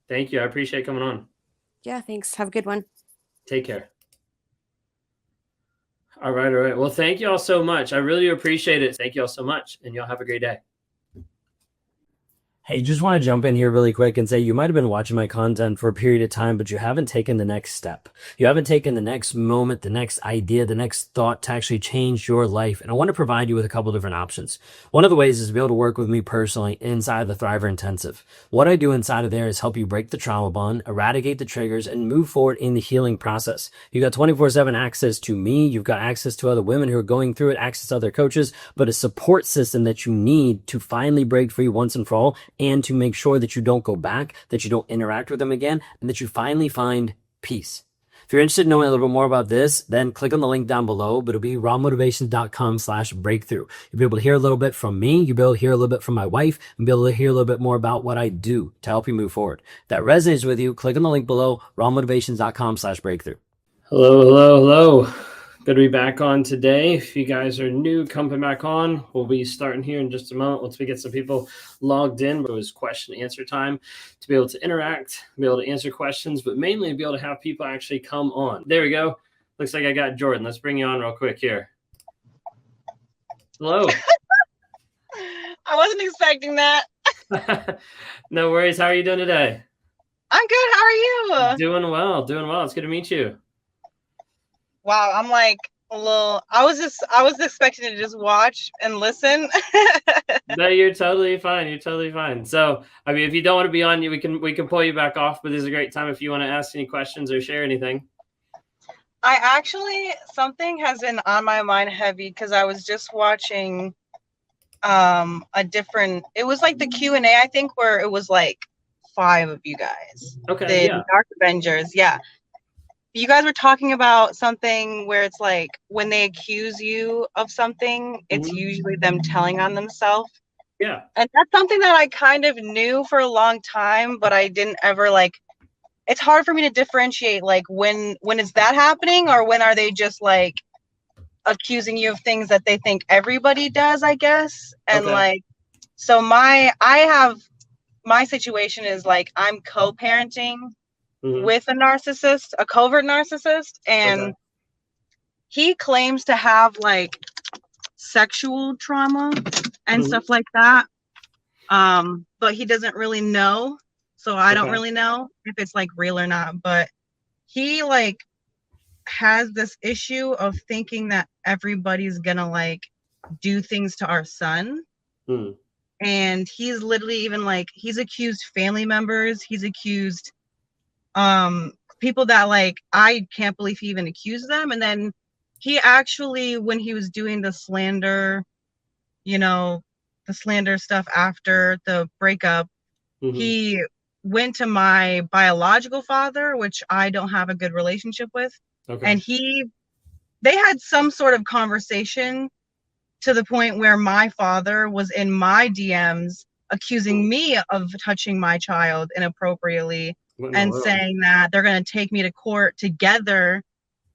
Speaker 1: Thank you. I appreciate coming on.
Speaker 4: Yeah, thanks. Have a good one.
Speaker 1: Take care. All right. All right. Well, thank you all so much. I really appreciate it. Thank you all so much. And y'all have a great day.
Speaker 5: Hey, just want to jump in here really quick and say you might have been watching my content for a period of time, but you haven't taken the next step. You haven't taken the next moment, the next idea, the next thought to actually change your life. And I want to provide you with a couple different options. One of the ways is to be able to work with me personally inside the Thriver Intensive. What I do inside of there is help you break the trauma bond, eradicate the triggers, and move forward in the healing process. You got 24/7 access to me. You've got access to other women who are going through it, access to other coaches, but a support system that you need to finally break free once and for all, and to make sure that you don't go back, that you don't interact with them again, and that you finally find peace. If you're interested in knowing a little bit more about this, then click on the link down below, but it'll be rawmotivation.com/breakthrough. You'll be able to hear a little bit from me. You'll be able to hear a little bit from my wife and be able to hear a little bit more about what I do to help you move forward. If that resonates with you, click on the link below, rawmotivations.com/breakthrough.
Speaker 1: Hello, hello, hello. Good to be back on today. If you guys are new, coming back on, we'll be starting here in just a moment once we get some people logged in. But it was question and answer time to be able to interact, be able to answer questions, but mainly be able to have people actually come on. There we go. Looks like I got Jordan. Let's bring you on real quick here. Hello.
Speaker 6: I wasn't expecting that.
Speaker 1: No worries. How are you doing today?
Speaker 6: I'm good. How are you?
Speaker 1: Doing well. Doing well. It's good to meet you.
Speaker 6: Wow, I'm like a little. I was expecting to just watch and listen.
Speaker 1: No, you're totally fine. You're totally fine. So, I mean, if you don't want to be on, we can pull you back off. But this is a great time if you want to ask any questions or share anything.
Speaker 6: I actually, something has been on my mind heavy because I was just watching a different. It was like the Q&A, I think, where it was like 5 of you guys.
Speaker 1: Okay.
Speaker 6: The Dark Avengers. Yeah. You guys were talking about something where it's like when they accuse you of something, it's usually them telling on themselves.
Speaker 1: Yeah.
Speaker 6: And that's something that I kind of knew for a long time, but I didn't ever like, it's hard for me to differentiate like when is that happening or when are they just like accusing you of things that they think everybody does, I guess. And like, so my situation is like I'm co-parenting with a narcissist, a covert narcissist, and he claims to have like sexual trauma and stuff like that. But he doesn't really know. So I don't really know if it's like real or not, but he like has this issue of thinking that everybody's gonna like do things to our son. And he's literally even like, he's accused family members, he's accused people that like I can't believe he even accused them. And then he actually, when he was doing the slander, you know, the slander stuff after the breakup, he went to my biological father, which I don't have a good relationship with. And they had some sort of conversation to the point where my father was in my DMs accusing me of touching my child inappropriately and saying that they're going to take me to court together,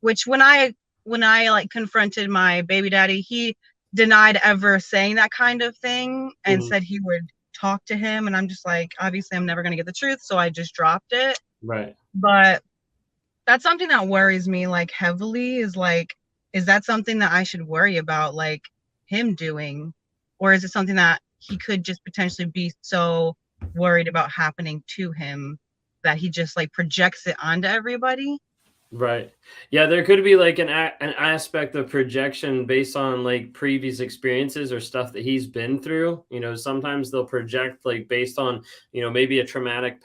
Speaker 6: which when I like confronted my baby daddy, he denied ever saying that kind of thing and said he would talk to him. And I'm just like, obviously I'm never going to get the truth. So I just dropped it.
Speaker 1: Right.
Speaker 6: But that's something that worries me like heavily is like is that something that I should worry about, like him doing? Or is it something that he could just potentially be so worried about happening to him that he just like projects it onto everybody?
Speaker 1: Right. Yeah, there could be like an aspect of projection based on like previous experiences or stuff that he's been through. You know, sometimes they'll project like based on, you know, maybe a traumatic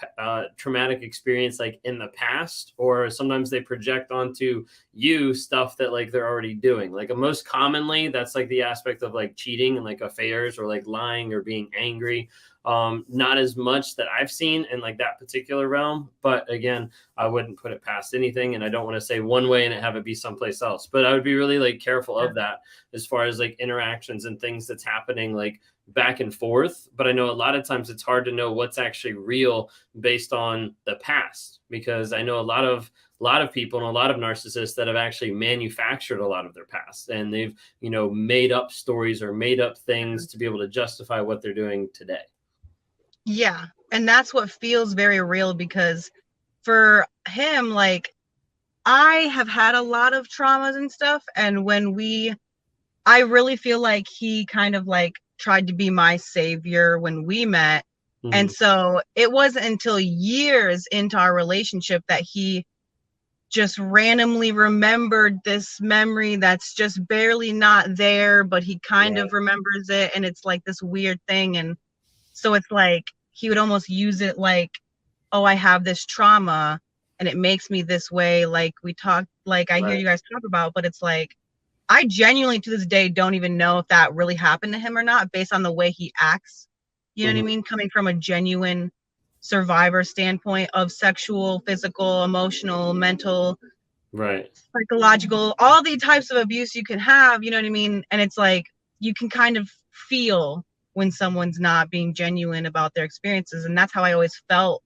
Speaker 1: experience like in the past, or sometimes they project onto you stuff that like they're already doing. Like most commonly, that's like the aspect of like cheating and like affairs or like lying or being angry. Not as much that I've seen in like that particular realm, but again, I wouldn't put it past anything, and I don't want to say one way and have it be someplace else. But I would be really like careful of that as far as like interactions and things that's happening like back and forth. But I know a lot of times it's hard to know what's actually real based on the past, because I know a lot of people and a lot of narcissists that have actually manufactured a lot of their past, and they've, you know, made up stories or made up things to be able to justify what they're doing today.
Speaker 6: Yeah. And that's what feels very real, because for him, like, I have had a lot of traumas and stuff. And I really feel like he kind of like tried to be my savior when we met.
Speaker 1: Mm-hmm.
Speaker 6: And so it wasn't until years into our relationship that he just randomly remembered this memory that's just barely not there, but he kind of remembers it. And it's like this weird thing. And so it's like he would almost use it like, oh, I have this trauma and it makes me this way. Like we talked, like I hear you guys talk about, but it's like, I genuinely to this day don't even know if that really happened to him or not, based on the way he acts. You know what I mean? Coming from a genuine survivor standpoint of sexual, physical, emotional, mental, psychological, all the types of abuse you can have, you know what I mean? And it's like, you can kind of feel when someone's not being genuine about their experiences. And that's how I always felt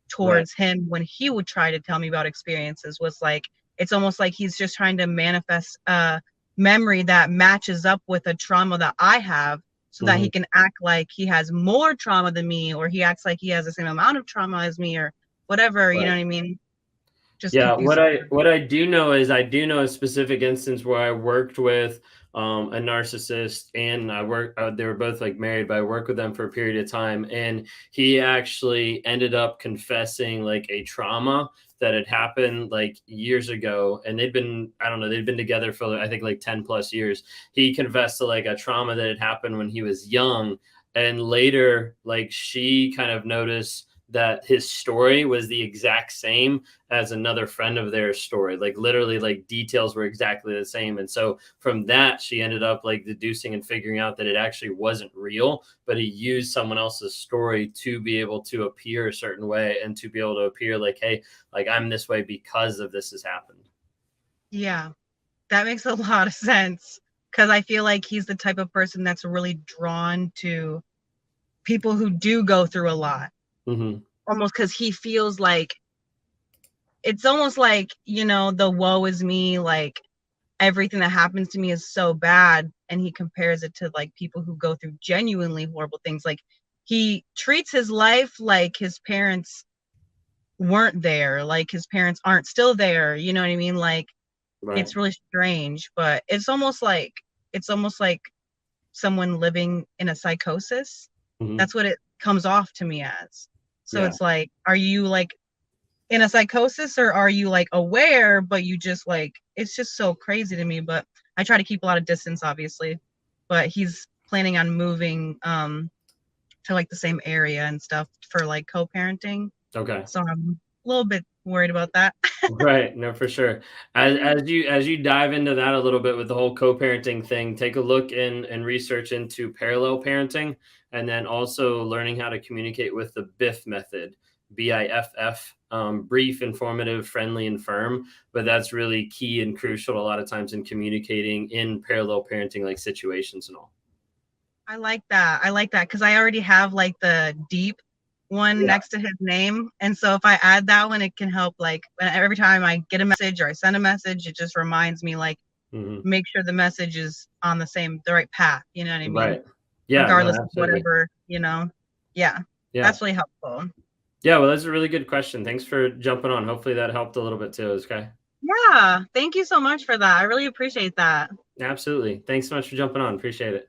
Speaker 6: towards him when he would try to tell me about experiences, was like, it's almost like he's just trying to manifest a memory that matches up with a trauma that I have, so that he can act like he has more trauma than me, or he acts like he has the same amount of trauma as me, or whatever, you know what I mean? Just
Speaker 1: what I do know is I do know a specific instance where I worked with a narcissist, and they were both like married, but I worked with them for a period of time, and he actually ended up confessing like a trauma that had happened like years ago, and they'd been together for I think like 10 plus years. He confessed to like a trauma that had happened when he was young, and later like she kind of noticed that his story was the exact same as another friend of theirs story. Like literally like details were exactly the same. And so from that, she ended up like deducing and figuring out that it actually wasn't real, but he used someone else's story to be able to appear a certain way, and to be able to appear like, hey, like I'm this way because of this has happened.
Speaker 6: Yeah, that makes a lot of sense, because I feel like he's the type of person that's really drawn to people who do go through a lot. Almost because he feels like, it's almost like, you know, the woe is me, like everything that happens to me is so bad, and he compares it to like people who go through genuinely horrible things. Like he treats his life like his parents weren't there, like his parents aren't still there, you know what I mean? Like it's really strange, but it's almost like someone living in a psychosis. That's what it comes off to me as. So it's like, are you like in a psychosis, or are you like aware, but you just like, it's just so crazy to me. But I try to keep a lot of distance, obviously, but he's planning on moving to like the same area and stuff for like co-parenting.
Speaker 1: Okay.
Speaker 6: So I'm a little bit worried about that.
Speaker 1: Right. No, for sure. As you dive into that a little bit with the whole co-parenting thing, take a look and research into parallel parenting, and then also learning how to communicate with the BIFF method, BIFF, brief, informative, friendly, and firm. But that's really key and crucial a lot of times in communicating in parallel parenting, like situations and all.
Speaker 6: I like that. Because I already have like the deep one next to his name. And so if I add that one, it can help. Like every time I get a message or I send a message, it just reminds me, like, make sure the message is on the right path. You know what I mean?
Speaker 1: Right. Yeah.
Speaker 6: Regardless of whatever, you know? Yeah. That's really helpful.
Speaker 1: Yeah. Well, that's a really good question. Thanks for jumping on. Hopefully that helped a little bit too. Okay.
Speaker 6: Yeah. Thank you so much for that. I really appreciate that.
Speaker 1: Absolutely. Thanks so much for jumping on. Appreciate it.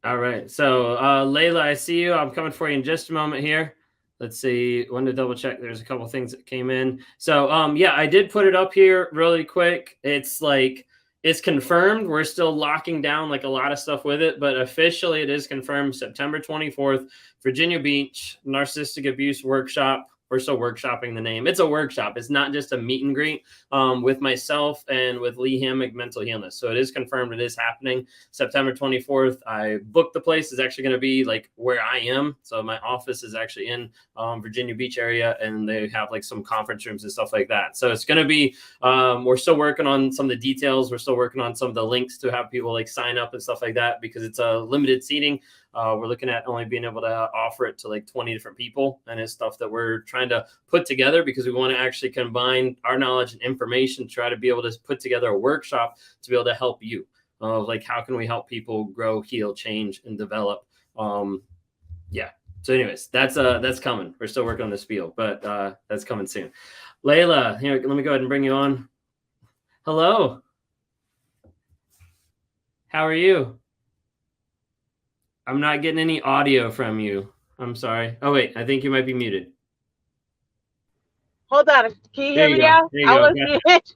Speaker 1: All right. So, Layla, I see you. I'm coming for you in just a moment here. Let's see. Want to double check. There's a couple things that came in. So, yeah, I did put it up here really quick. It's like, it's confirmed. We're still locking down like a lot of stuff with it, but officially it is confirmed. September 24th, Virginia Beach, Narcissistic Abuse Workshop. We're still workshopping the name. It's a workshop. It's not just a meet and greet with myself and with Lee Hammock Mental Healness. So it is confirmed. It is happening September 24th. I booked the place. It's actually going to be like where I am. So my office is actually in Virginia Beach area, and they have like some conference rooms and stuff like that. So it's going to be, we're still working on some of the details. We're still working on some of the links to have people like sign up and stuff like that, because it's a limited seating. We're looking at only being able to offer it to like 20 different people, and it's stuff that we're trying to put together because we want to actually combine our knowledge and information to try to be able to put together a workshop to be able to help you. Like, how can we help people grow, heal, change, and develop? Yeah. So anyways, that's coming. We're still working on this spiel, but that's coming soon. Layla, here, let me go ahead and bring you on. Hello. How are you? I'm not getting any audio from you. I'm sorry. Oh, wait. I think you might be muted.
Speaker 7: Hold on. Can you hear me now?
Speaker 1: There you go. Gotcha.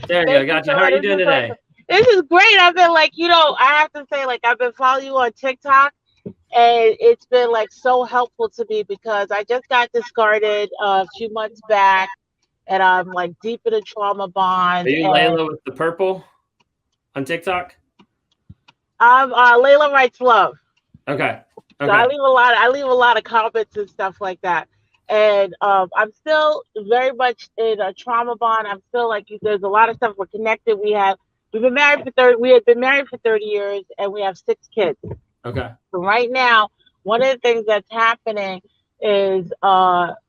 Speaker 1: There you go. Gotcha. How are you doing today?
Speaker 7: This is great. I've been like, I have to say, like, I've been following you on TikTok, and it's been like so helpful to me because I just got discarded a few months back, and I'm like deep in a trauma bond.
Speaker 1: Are you Layla with the purple on TikTok?
Speaker 7: I'm Layla Writes Love.
Speaker 1: Okay.
Speaker 7: So I leave a lot of comments and stuff like that. And I'm still very much in a trauma bond. I'm still like, there's a lot of stuff we're connected. We had been married for 30 years, and we have 6 kids.
Speaker 1: Okay.
Speaker 7: So right now, one of the things that's happening is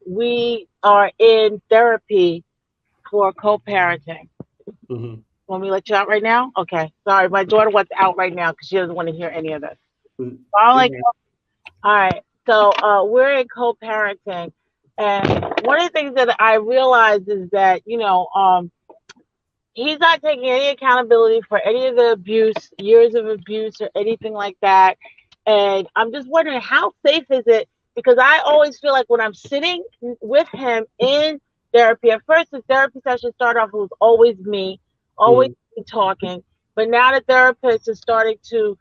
Speaker 7: we are in therapy for co-parenting.
Speaker 1: Mm-hmm.
Speaker 7: Want me to let you out right now? Okay. Sorry, my daughter wants out right now because she doesn't want to hear any of this.
Speaker 1: Mm-hmm.
Speaker 7: So I'm like, all right. So we're in co-parenting, and one of the things that I realized is that he's not taking any accountability for any of the years of abuse, or anything like that. And I'm just wondering, how safe is it? Because I always feel like when I'm sitting with him in therapy, at first the therapy session started off, it was always me me talking, but now the therapist is starting to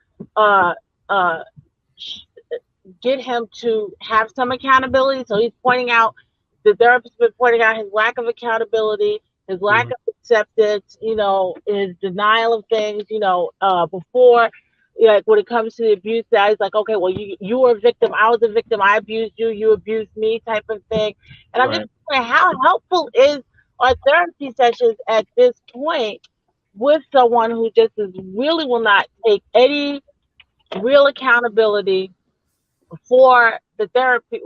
Speaker 7: get him to have some accountability. So the therapist has been pointing out his lack of accountability, his lack of acceptance, his denial of things, before, like when it comes to the abuse, that he's like, okay, well, you were a victim, I was a victim, I abused you, you abused me, type of thing. And I'm just wondering, how helpful are therapy sessions at this point with someone who just really will not take any real accountability for the therapy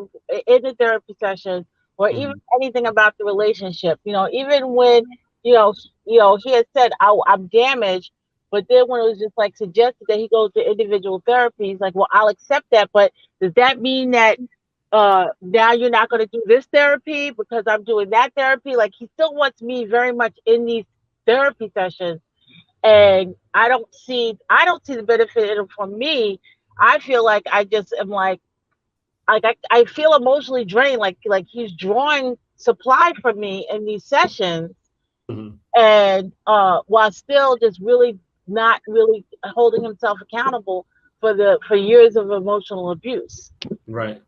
Speaker 7: in the therapy session, or even anything about the relationship? Even when he had said, I'm damaged, but then when it was just like suggested that he goes to individual therapy, he's like, well, I'll accept that, but does that mean that now you're not going to do this therapy because I'm doing that therapy? Like, he still wants me very much in these therapy sessions, and I don't see the benefit in it for me. I feel like I just am like I feel emotionally drained, like he's drawing supply from me in these sessions, and while still just really not really holding himself accountable for years of emotional abuse. Right.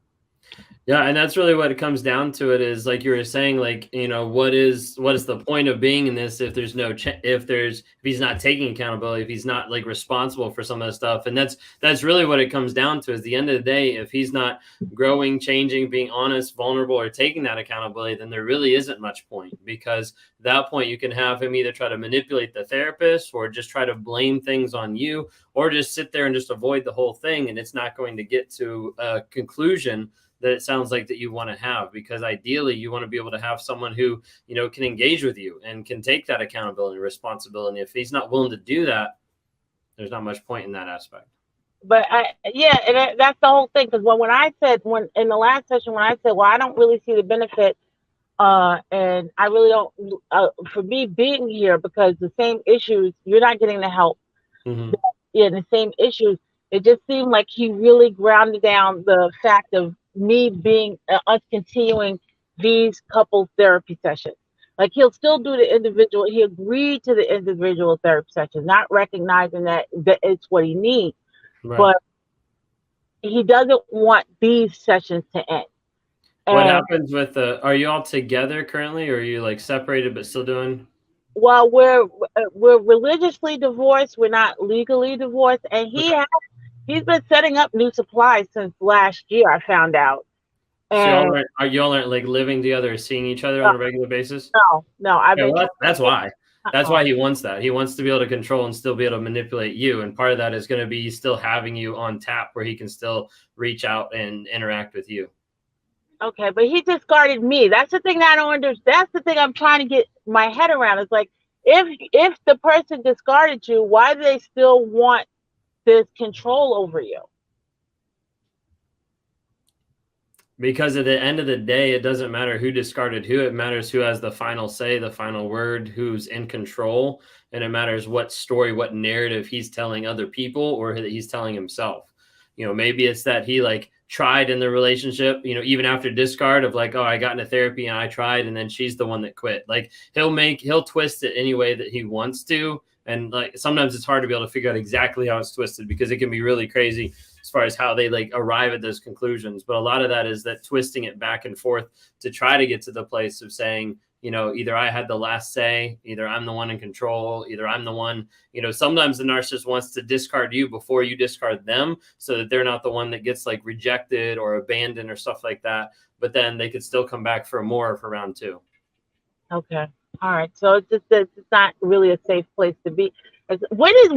Speaker 1: Yeah, and that's really what it comes down to. It is like you were saying, like, what is the point of being in this if there's no if he's not taking accountability, if he's not like responsible for some of the stuff. And that's really what it comes down to. Is the end of the day, if he's not growing, changing, being honest, vulnerable, or taking that accountability, then there really isn't much point, because at that point you can have him either try to manipulate the therapist, or just try to blame things on you, or just sit there and just avoid the whole thing, and it's not going to get to a conclusion that it sounds like that you want to have, because ideally you want to be able to have someone who, can engage with you and can take that accountability and responsibility. If he's not willing to do that, there's not much point in that aspect.
Speaker 7: But that's the whole thing. Because when I said in the last session, when I said, well, I don't really see the benefit And I really don't, for me being here, because the same issues, you're not getting the help.
Speaker 1: Mm-hmm.
Speaker 7: Yeah, the same issues. It just seemed like he really grounded down the fact of me being, us continuing these couple therapy sessions. Like he'll still do the individual, he agreed to the individual therapy session, not recognizing that it's what he needs,
Speaker 1: Right.
Speaker 7: but he doesn't want these sessions to end.
Speaker 1: What
Speaker 7: And
Speaker 1: happens with are you all together currently, or are you like separated but still doing?
Speaker 7: while we're religiously divorced, we're not legally divorced, and he's been setting up new supplies since last year, I found out.
Speaker 1: So y'all
Speaker 7: And
Speaker 1: aren't like living together or seeing each other on a regular basis?
Speaker 7: no, I've
Speaker 1: Yeah,
Speaker 7: been
Speaker 1: well, that's why. That's
Speaker 7: uh-uh.
Speaker 1: why he wants that. He wants to be able to control and still be able to manipulate you. And part of that is going to be still having you on tap where he can still reach out and interact with you.
Speaker 7: Okay, but he discarded me. That's the thing that I don't understand. That's the thing I'm trying to get my head around. It's like, if the person discarded you, why do they still want this control over you?
Speaker 1: Because at the end of the day, it doesn't matter who discarded who. It matters who has the final say, the final word, who's in control. And it matters what story, what narrative he's telling other people or that he's telling himself. You know, maybe it's that he like tried in the relationship, you know, even after discard of like, oh, I got into therapy and I tried, and then she's the one that quit. Like he'll twist it any way that he wants to. And like sometimes it's hard to be able to figure out exactly how it's twisted because it can be really crazy as far as how they like arrive at those conclusions. But a lot of that is that twisting it back and forth to try to get to the place of saying, you know, either I had the last say, either I'm the one in control, either I'm the one, you know, sometimes the narcissist wants to discard you before you discard them so that they're not the one that gets like rejected or abandoned or stuff like that. But then they could still come back for more for round two.
Speaker 7: Okay. All right. So it's not really a safe place to be. When is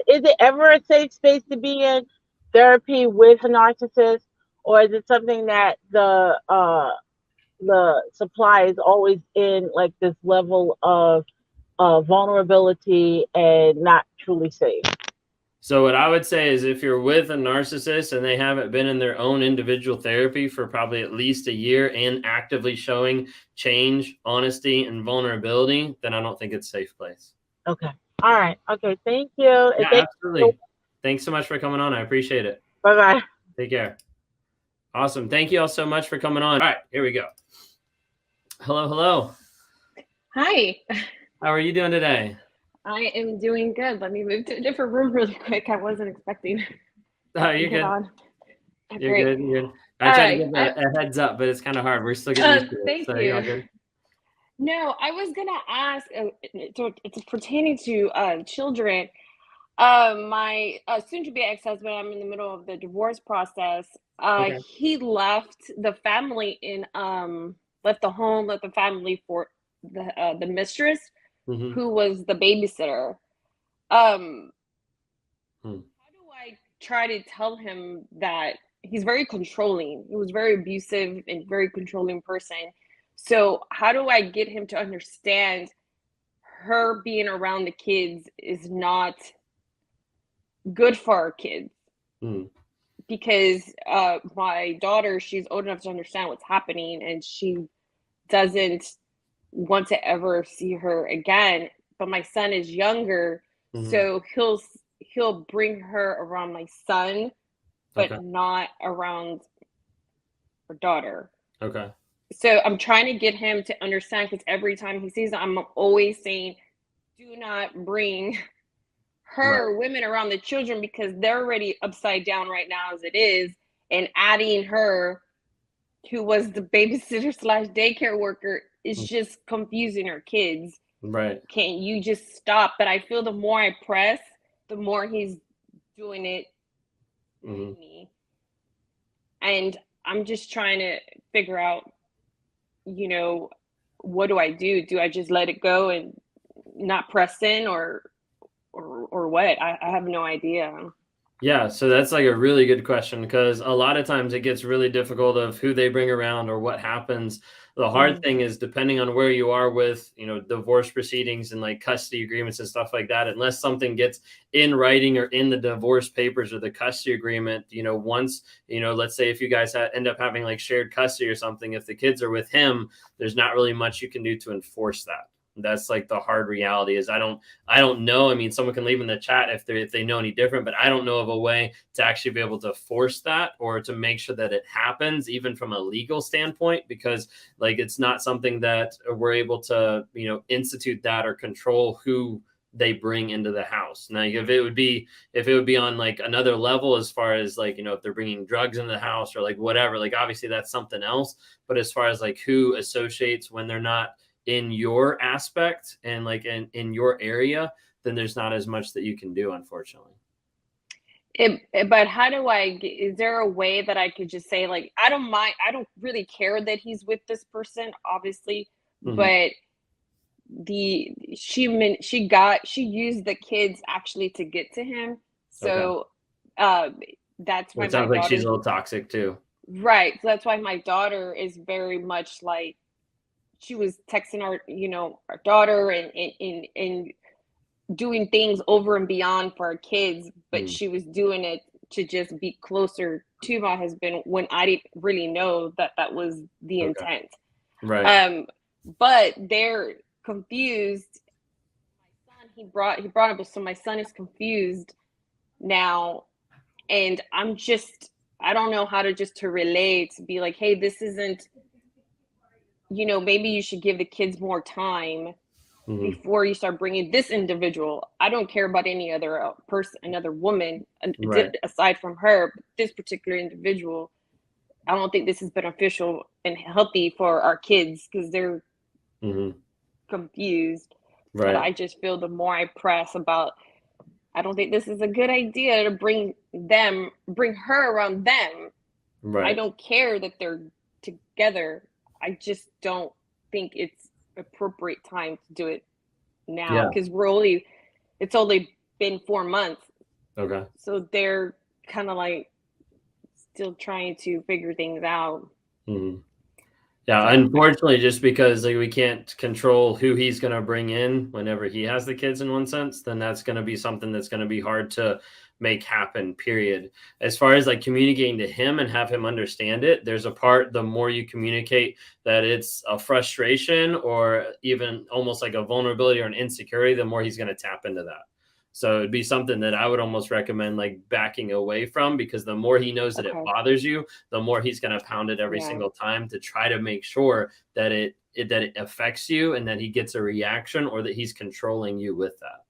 Speaker 7: it ever a safe space to be in therapy with a narcissist, or is it something that the supply is always in like this level of vulnerability and not truly safe?
Speaker 1: So what I would say is if you're with a narcissist and they haven't been in their own individual therapy for probably at least a year and actively showing change, honesty, and vulnerability, then I don't think it's a safe place.
Speaker 7: Okay. All right. Okay. Thank you.
Speaker 1: Yeah, absolutely. Thanks so much for coming on. I appreciate it.
Speaker 7: Bye-bye.
Speaker 1: Take care. Awesome. Thank you all so much for coming on. All right, here we go. Hello, hello.
Speaker 8: Hi.
Speaker 1: How are you doing today?
Speaker 8: I am doing good. Let me move to a different room really quick. I wasn't expecting.
Speaker 1: Oh, you're good. You're
Speaker 8: Great.
Speaker 1: good. You're good. I tried to give a heads up, but it's kind of hard. We're still getting used to it.
Speaker 8: Thank
Speaker 1: So
Speaker 8: you.
Speaker 1: you're all good.
Speaker 8: No, I was gonna ask. So it's pertaining to children. My soon-to-be ex-husband. I'm in the middle of the divorce process.
Speaker 1: Okay.
Speaker 8: He left the family left the home, left the family for the mistress,
Speaker 1: Mm-hmm.
Speaker 8: who was the babysitter. How do I try to tell him that he's very controlling? He was very abusive and very controlling person. So how do I get him to understand her being around the kids is not good for our kids? Because my daughter, she's old enough to understand what's happening, and she doesn't want to ever see her again. But my son is younger, so he'll bring her around my son, but not around her daughter.
Speaker 1: Okay.
Speaker 8: So I'm trying to get him to understand, because every time he sees them, I'm always saying, do not bring her women around the children, because they're already upside down right now as it is, and adding her, who was the babysitter / daycare worker, is just confusing our kids.
Speaker 1: Right.
Speaker 8: Can't you just stop? But I feel the more I press, the more he's doing it to me. And I'm just trying to figure out, you know, what do I do? Do I just let it go and not press in, or what? I have no idea.
Speaker 1: Yeah, so that's like a really good question, because a lot of times it gets really difficult of who they bring around or what happens. The hard thing is, depending on where you are with, you know, divorce proceedings and like custody agreements and stuff like that, unless something gets in writing or in the divorce papers or the custody agreement, you know, once, you know, let's say if you guys end up having like shared custody or something, if the kids are with him, there's not really much you can do to enforce that. That's like the hard reality is I don't know. I mean, someone can leave in the chat if they know any different, but I don't know of a way to actually be able to force that or to make sure that it happens, even from a legal standpoint, because like it's not something that we're able to, you know, institute that or control who they bring into the house. Now, if it would be on like another level, as far as like, you know, if they're bringing drugs into the house or like whatever, like obviously that's something else. But as far as like who associates when they're not in your aspect and like in your area, then there's not as much that you can do, unfortunately.
Speaker 8: But how do is there a way that I could just say, like, I don't really care that he's with this person, obviously, but she used the kids actually to get to him. So that's why
Speaker 1: it sounds like she's a little toxic too.
Speaker 8: Right. So that's why my daughter is very much like, she was texting our, you know, our daughter and doing things over and beyond for our kids, but she was doing it to just be closer to my husband when I didn't really know that that was the intent.
Speaker 1: Right.
Speaker 8: But they're confused. My son, he brought up, so my son is confused now, and I don't know how to to relate, to be like, hey, this isn't, you know, maybe you should give the kids more time before you start bringing this individual. I don't care about any other person, another woman, aside from her, but this particular individual, I don't think this is beneficial and healthy for our kids because they're confused.
Speaker 1: Right.
Speaker 8: But I just feel the more I press about, I don't think this is a good idea to bring her around them.
Speaker 1: Right.
Speaker 8: I don't care that they're together. I just don't think it's appropriate time to do it now because it's only been 4 months.
Speaker 1: Okay.
Speaker 8: So they're kind of like still trying to figure things out.
Speaker 1: Yeah, unfortunately, just because like we can't control who he's going to bring in whenever he has the kids in one sense, then that's going to be something that's going to be hard to make happen, period. As far as like communicating to him and have him understand it, there's a part, the more you communicate that it's a frustration or even almost like a vulnerability or an insecurity, the more he's going to tap into that. So it'd be something that I would almost recommend like backing away from, because the more he knows that it bothers you, the more he's going to pound it every single time to try to make sure that it affects you and that he gets a reaction or that he's controlling you with that.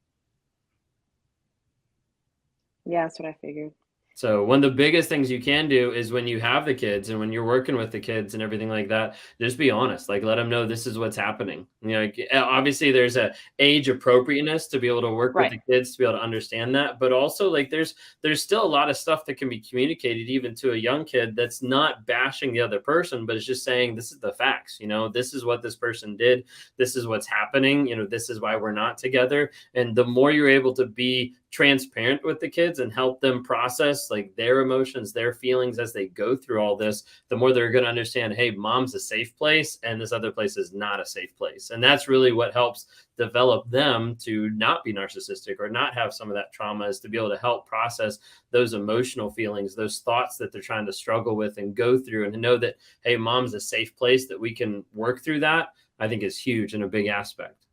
Speaker 8: Yeah, that's what I figured.
Speaker 1: So one of the biggest things you can do is when you have the kids and when you're working with the kids and everything like that, just be honest, like let them know this is what's happening. You know, obviously there's a age appropriateness to be able to work with the kids to be able to understand that. But also like there's still a lot of stuff that can be communicated even to a young kid that's not bashing the other person, but it's just saying, this is the facts, you know, this is what this person did. This is what's happening. You know, this is why we're not together. And the more you're able to be transparent with the kids and help them process like their emotions, their feelings as they go through all this, the more they're going to understand, hey, mom's a safe place and this other place is not a safe place. And that's really what helps develop them to not be narcissistic or not have some of that trauma, is to be able to help process those emotional feelings, those thoughts that they're trying to struggle with and go through, and to know that, hey, mom's a safe place that we can work through that, I think is huge and a big aspect.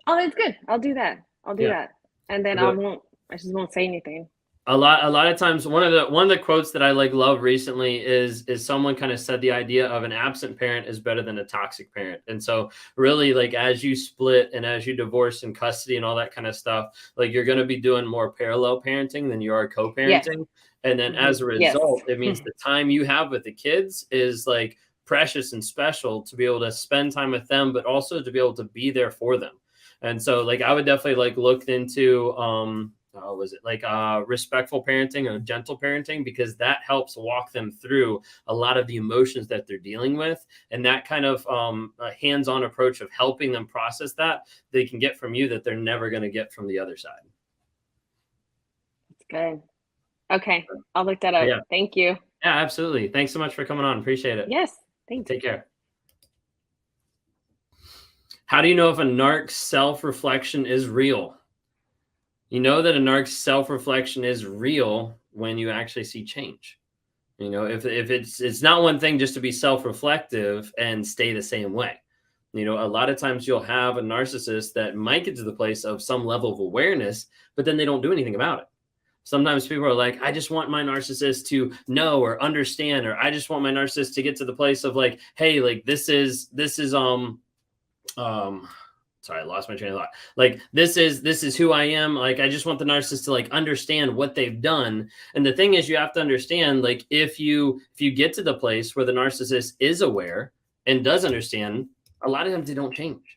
Speaker 8: Oh, that's good. I'll do that. I'll do that. And then I just won't say anything.
Speaker 1: A lot of times, one of the quotes that I like love recently is someone kind of said the idea of an absent parent is better than a toxic parent. And so really, like, as you split and as you divorce and custody and all that kind of stuff, like you're going to be doing more parallel parenting than you are co-parenting. And then as a result, it means the time you have with the kids is like precious and special to be able to spend time with them, but also to be able to be there for them. And so like, I would definitely like look into, respectful parenting or gentle parenting, because that helps walk them through a lot of the emotions that they're dealing with. And that kind of a hands-on approach of helping them process that, they can get from you that they're never going to get from the other side.
Speaker 8: That's good. Okay. I'll look that up. Yeah. Thank you.
Speaker 1: Yeah, absolutely. Thanks so much for coming on. Appreciate it.
Speaker 8: Yes. Thanks.
Speaker 1: Take care. How do you know if a narc's self-reflection is real? You know that a narc's self-reflection is real when you actually see change. You know, if it's not one thing just to be self-reflective and stay the same way. You know, a lot of times you'll have a narcissist that might get to the place of some level of awareness, but then they don't do anything about it. Sometimes people are like, I just want my narcissist to know or understand, or I just want my narcissist to get to the place of like, hey, like this is sorry, I lost my train of thought. Like this is who I am. Like I just want the narcissist to like understand what they've done. And the thing is, you have to understand, like if you get to the place where the narcissist is aware and does understand, a lot of times they don't change.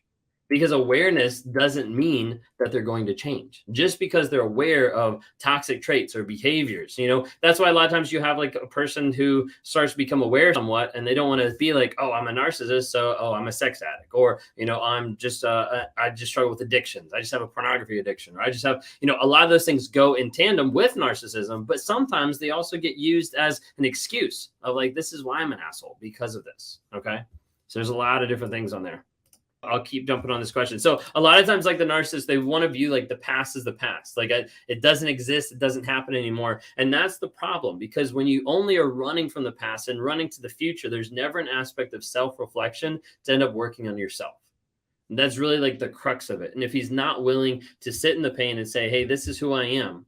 Speaker 1: Because awareness doesn't mean that they're going to change just because they're aware of toxic traits or behaviors. You know, that's why a lot of times you have like a person who starts to become aware somewhat and they don't want to be like, oh, I'm a narcissist. So, oh, I'm a sex addict, or, you know, I'm just, I just struggle with addictions. I just have a pornography addiction, or I just have, you know, a lot of those things go in tandem with narcissism, but sometimes they also get used as an excuse of like, this is why I'm an asshole because of this. Okay. So there's a lot of different things on there. I'll keep jumping on this question. So a lot of times, like the narcissist, they want to view like the past as the past. Like it doesn't exist. It doesn't happen anymore. And that's the problem, because when you only are running from the past and running to the future, there's never an aspect of self-reflection to end up working on yourself. And that's really like the crux of it. And if he's not willing to sit in the pain and say, hey, this is who I am.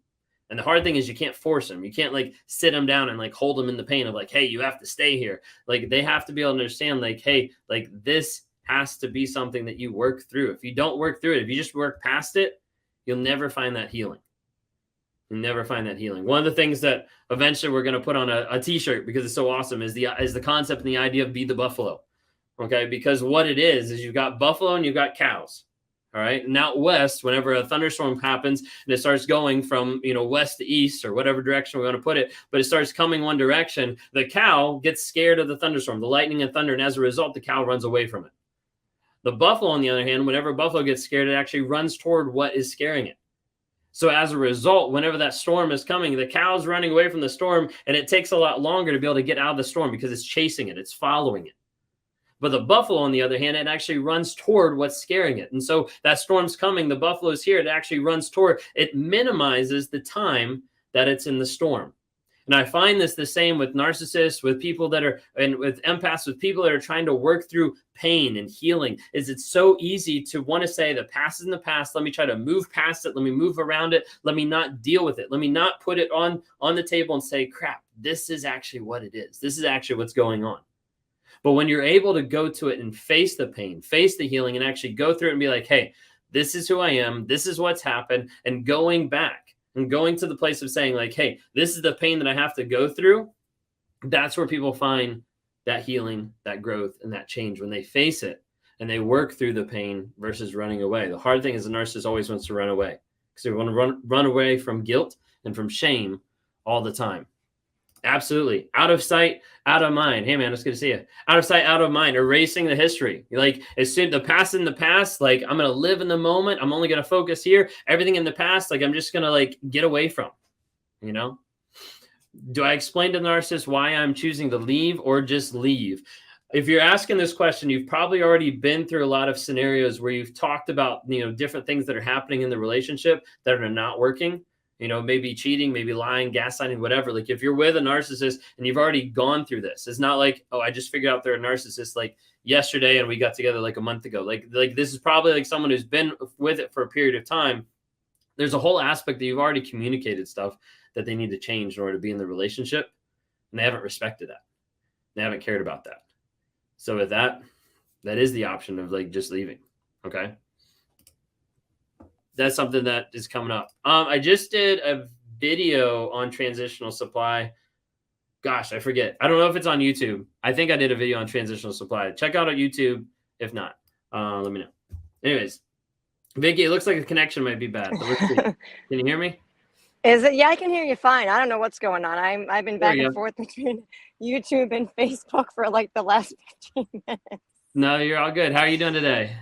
Speaker 1: And the hard thing is you can't force him. You can't like sit him down and like hold him in the pain of like, hey, you have to stay here. Like they have to be able to understand like, hey, like this has to be something that you work through. If you don't work through it, if you just work past it, you'll never find that healing. You'll never find that healing. One of the things that eventually we're going to put on a t-shirt, because it's so awesome, is the concept and the idea of be the buffalo. Okay. Because what it is you've got buffalo and you've got cows. All right. And out west, whenever a thunderstorm happens and it starts going from, you know, west to east or whatever direction we want to put it, but it starts coming one direction, the cow gets scared of the thunderstorm, the lightning and thunder. And as a result, the cow runs away from it. The buffalo, on the other hand, whenever a buffalo gets scared, it actually runs toward what is scaring it. So as a result, whenever that storm is coming, the cow's running away from the storm, and it takes a lot longer to be able to get out of the storm because it's chasing it, it's following it. But the buffalo, on the other hand, it actually runs toward what's scaring it. And so that storm's coming, the buffalo's here, it actually runs toward, it minimizes the time that it's in the storm. And I find this the same with narcissists, with people that are, and with empaths, with people that are trying to work through pain and healing, is it's so easy to want to say the past is in the past. Let me try to move past it. Let me move around it. Let me not deal with it. Let me not put it on the table and say, crap, this is actually what it is. This is actually what's going on. But when you're able to go to it and face the pain, face the healing, and actually go through it and be like, hey, this is who I am. This is what's happened. And going back and going to the place of saying like, hey, this is the pain that I have to go through. That's where people find that healing, that growth, and that change when they face it and they work through the pain versus running away. The hard thing is the narcissist always wants to run away because they want to run away from guilt and from shame all the time. Absolutely. Out of sight, out of mind. Hey man, it's good to see you. Out of sight, out of mind, erasing the history. Like as soon the past in the past, like I'm going to live in the moment. I'm only going to focus here. Everything in the past, like I'm just going to like get away from, you know? Do I explain to the narcissist why I'm choosing to leave or just leave? If you're asking this question, you've probably already been through a lot of scenarios where you've talked about, you know, different things that are happening in the relationship that are not working. You know, maybe cheating, maybe lying, gaslighting, whatever. Like if you're with a narcissist and you've already gone through this, it's not like, oh, I just figured out they're a narcissist like yesterday and we got together like a month ago. Like this is probably like someone who's been with it for a period of time. There's a whole aspect that you've already communicated stuff that they need to change in order to be in the relationship. And they haven't respected that. They haven't cared about that. So with that, that is the option of like just leaving. Okay. That's something that is coming up. I just did a video on transitional supply. Gosh, I forget. I don't know if it's on YouTube. I think I did a video on transitional supply. Check out on YouTube. If not, let me know. Anyways, Vicky, it looks like the connection might be bad. But let's see. Can you hear me?
Speaker 9: Is it? Yeah, I can hear you fine. I don't know what's going on. I've been back and forth between YouTube and Facebook for like the last 15 minutes.
Speaker 1: No, you're all good. How are you doing today?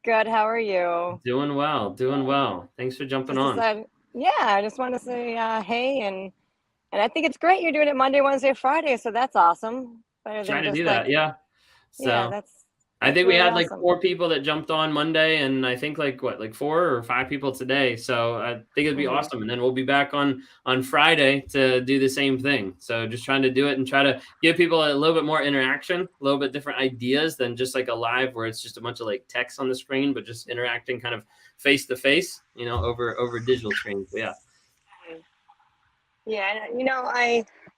Speaker 9: Good. How are you?
Speaker 1: Doing well. Doing well. Thanks for jumping on.
Speaker 9: I just want to say hey, and I think it's great you're doing it Monday, Wednesday, Friday. So that's awesome.
Speaker 1: Trying to do that. Yeah. So
Speaker 9: yeah, that's
Speaker 1: I think
Speaker 9: really
Speaker 1: we had like
Speaker 9: awesome.
Speaker 1: 4 people that jumped on Monday, and I think like 4 or 5 people today. So I think it'd be awesome. And then we'll be back on Friday to do the same thing. So just trying to do it and try to give people a little bit more interaction, a little bit different ideas than just like a live where it's just a bunch of like text on the screen, but just interacting kind of face to face, you know, over digital screens. But yeah.
Speaker 9: Yeah, and, you know,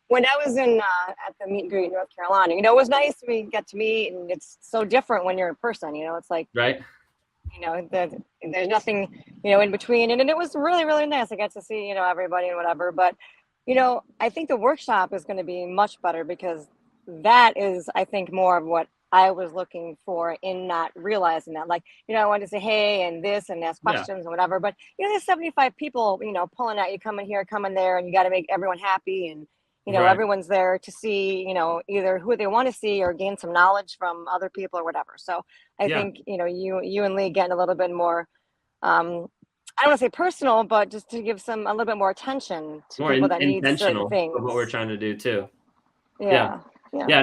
Speaker 9: when I was in at the meet and greet in North Carolina, you know, it was nice. We got to meet, and it's so different when you're in person. You know, it's like,
Speaker 1: right.
Speaker 9: You know, there's nothing, you know, in between, and it was really, really nice. I got to see, you know, everybody and whatever. But, you know, I think the workshop is going to be much better because that is, I think, more of what I was looking for in not realizing that. Like, you know, I wanted to say hey and this and ask questions and whatever. But you know, there's 75 people, you know, pulling at you, coming here, coming there, and you got to make everyone happy. And you know, everyone's there to see, you know, either who they want to see or gain some knowledge from other people or whatever. So I think, you know, you and Lee getting a little bit more, I don't want to say personal, but just to give a little bit more attention to
Speaker 1: more
Speaker 9: people that need certain
Speaker 1: intentional
Speaker 9: things.
Speaker 1: of what we're trying to do too.
Speaker 9: Yeah,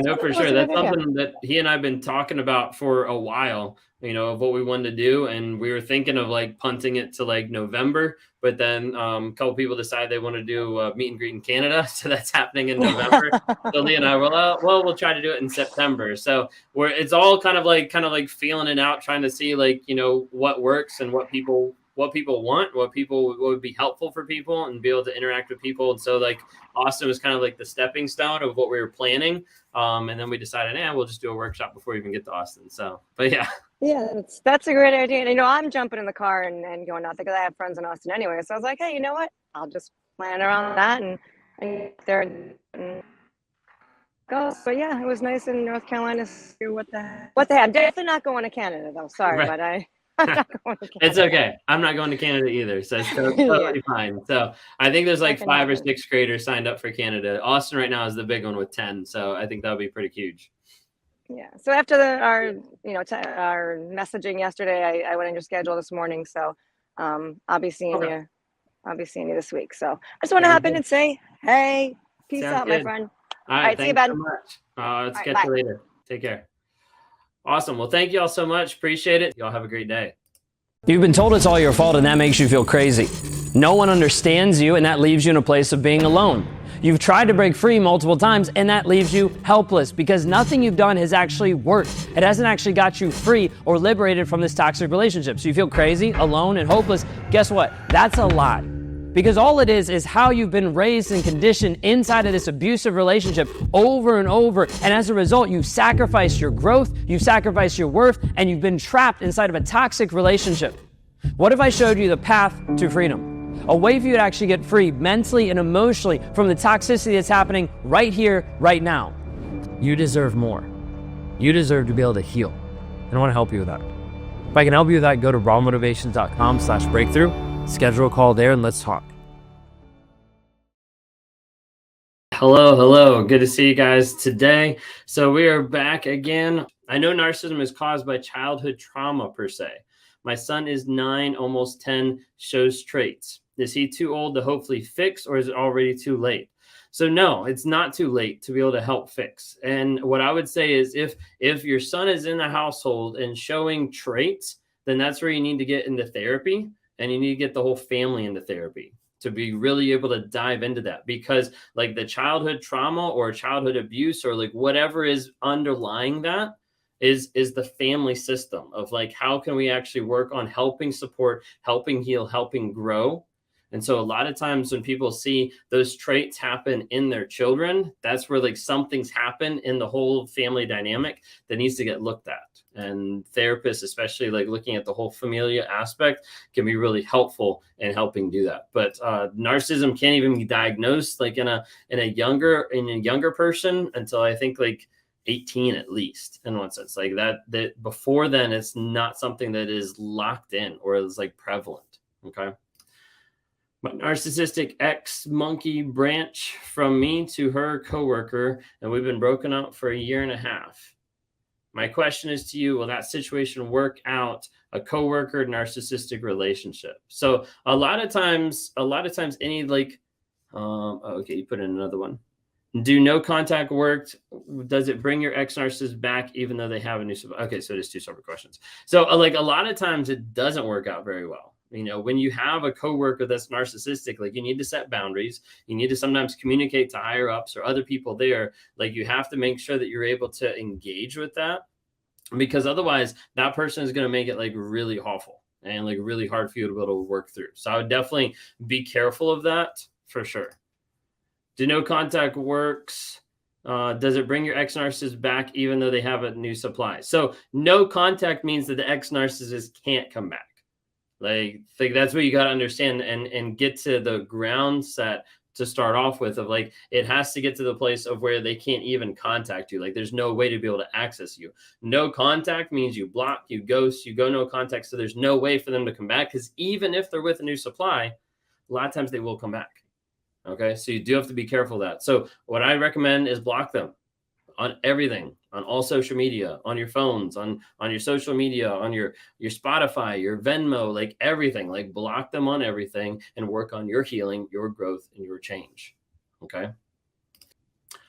Speaker 1: no, for sure. That's something that he and I've been talking about for a while, you know, of what we wanted to do. And we were thinking of like punting it to like November, but then a couple people decided they want to do a meet and greet in Canada. So that's happening in November. So Lee and I were, well, we'll try to do it in September. So it's all kind of like feeling it out, trying to see like, you know, what works and what people want, what would be helpful for people and be able to interact with people. And so like Austin was kind of like the stepping stone of what we were planning. And then we decided, we'll just do a workshop before we even get to Austin. So, but yeah.
Speaker 9: Yeah, that's a great idea. And, you know, I'm jumping in the car and going out there because I have friends in Austin anyway. So I was like, hey, you know what? I'll just plan around that and get there and go. But yeah, it was nice in North Carolina to see what they have. Definitely not going to Canada though. Sorry, but I'm not going to Canada.
Speaker 1: It's okay. I'm not going to Canada either. So it's totally fine. So I think there's like 5 or 6 graders signed up for Canada. Austin right now is the big one with 10. So I think that'll be pretty huge.
Speaker 9: Yeah. So after our messaging yesterday, I went in your schedule this morning. So I'll be seeing you. I'll be seeing you this week. So I just want to hop in and say, hey, peace out, my friend.
Speaker 1: All right.
Speaker 9: See you, Ben.
Speaker 1: So much. Let's catch you later. Take care. Awesome. Well, thank you all so much. Appreciate it. Y'all have a great day.
Speaker 5: You've been told it's all your fault, and that makes you feel crazy. No one understands you, and that leaves you in a place of being alone. You've tried to break free multiple times, and that leaves you helpless because nothing you've done has actually worked. It hasn't actually got you free or liberated from this toxic relationship. So you feel crazy, alone, and hopeless. Guess what? That's a lie. Because all it is how you've been raised and conditioned inside of this abusive relationship over and over. And as a result, you've sacrificed your growth, you've sacrificed your worth, and you've been trapped inside of a toxic relationship. What if I showed you the path to freedom? A way for you to actually get free mentally and emotionally from the toxicity that's happening right here, right now. You deserve more. You deserve to be able to heal. And I want to help you with that. If I can help you with that, go to rawmotivations.com/breakthrough. Schedule a call there and let's talk.
Speaker 1: Hello. Good to see you guys today. So we are back again. I know narcissism is caused by childhood trauma per se. My son is 9, almost 10, shows traits. Is he too old to hopefully fix, or is it already too late? So no, it's not too late to be able to help fix. And what I would say is if your son is in the household and showing traits, then that's where you need to get into therapy. And you need to get the whole family into therapy to be really able to dive into that, because like the childhood trauma or childhood abuse or like whatever is underlying that is the family system of like, how can we actually work on helping support, helping heal, helping grow. And so a lot of times when people see those traits happen in their children, that's where like something's happened in the whole family dynamic that needs to get looked at. And therapists, especially like looking at the whole familial aspect, can be really helpful in helping do that. But narcissism can't even be diagnosed like in a younger person until I think like 18 at least, in one sense. Like that before then, it's not something that is locked in or is like prevalent. Okay. My narcissistic ex-monkey branch from me to her coworker, and we've been broken up for 1.5 years. My question is to you, will that situation work out a coworker narcissistic relationship? So a lot of times any like, okay, you put in another one. Do no contact work? Does it bring your ex-narcissist back even though they have a new supply? Okay, so there's two separate questions. So like a lot of times it doesn't work out very well. You know, when you have a coworker that's narcissistic, like you need to set boundaries. You need to sometimes communicate to higher ups or other people there. Like you have to make sure that you're able to engage with that, because otherwise that person is going to make it like really awful and like really hard for you to be able to work through. So I would definitely be careful of that for sure. Do no contact works? Does it bring your ex-narcissist back even though they have a new supply? So no contact means that the ex-narcissist can't come back. Like that's what you got to understand and get to the ground set to start off with, of like, it has to get to the place of where they can't even contact you. Like there's no way to be able to access you. No contact means you block, you ghost, you go no contact. So there's no way for them to come back, because even if they're with a new supply, a lot of times they will come back. Okay, so you do have to be careful of that. So what I recommend is block them on everything, on all social media, on your phones, on your social media, on your Spotify, your Venmo, like everything. Like block them on everything and work on your healing, your growth, and your change. Okay.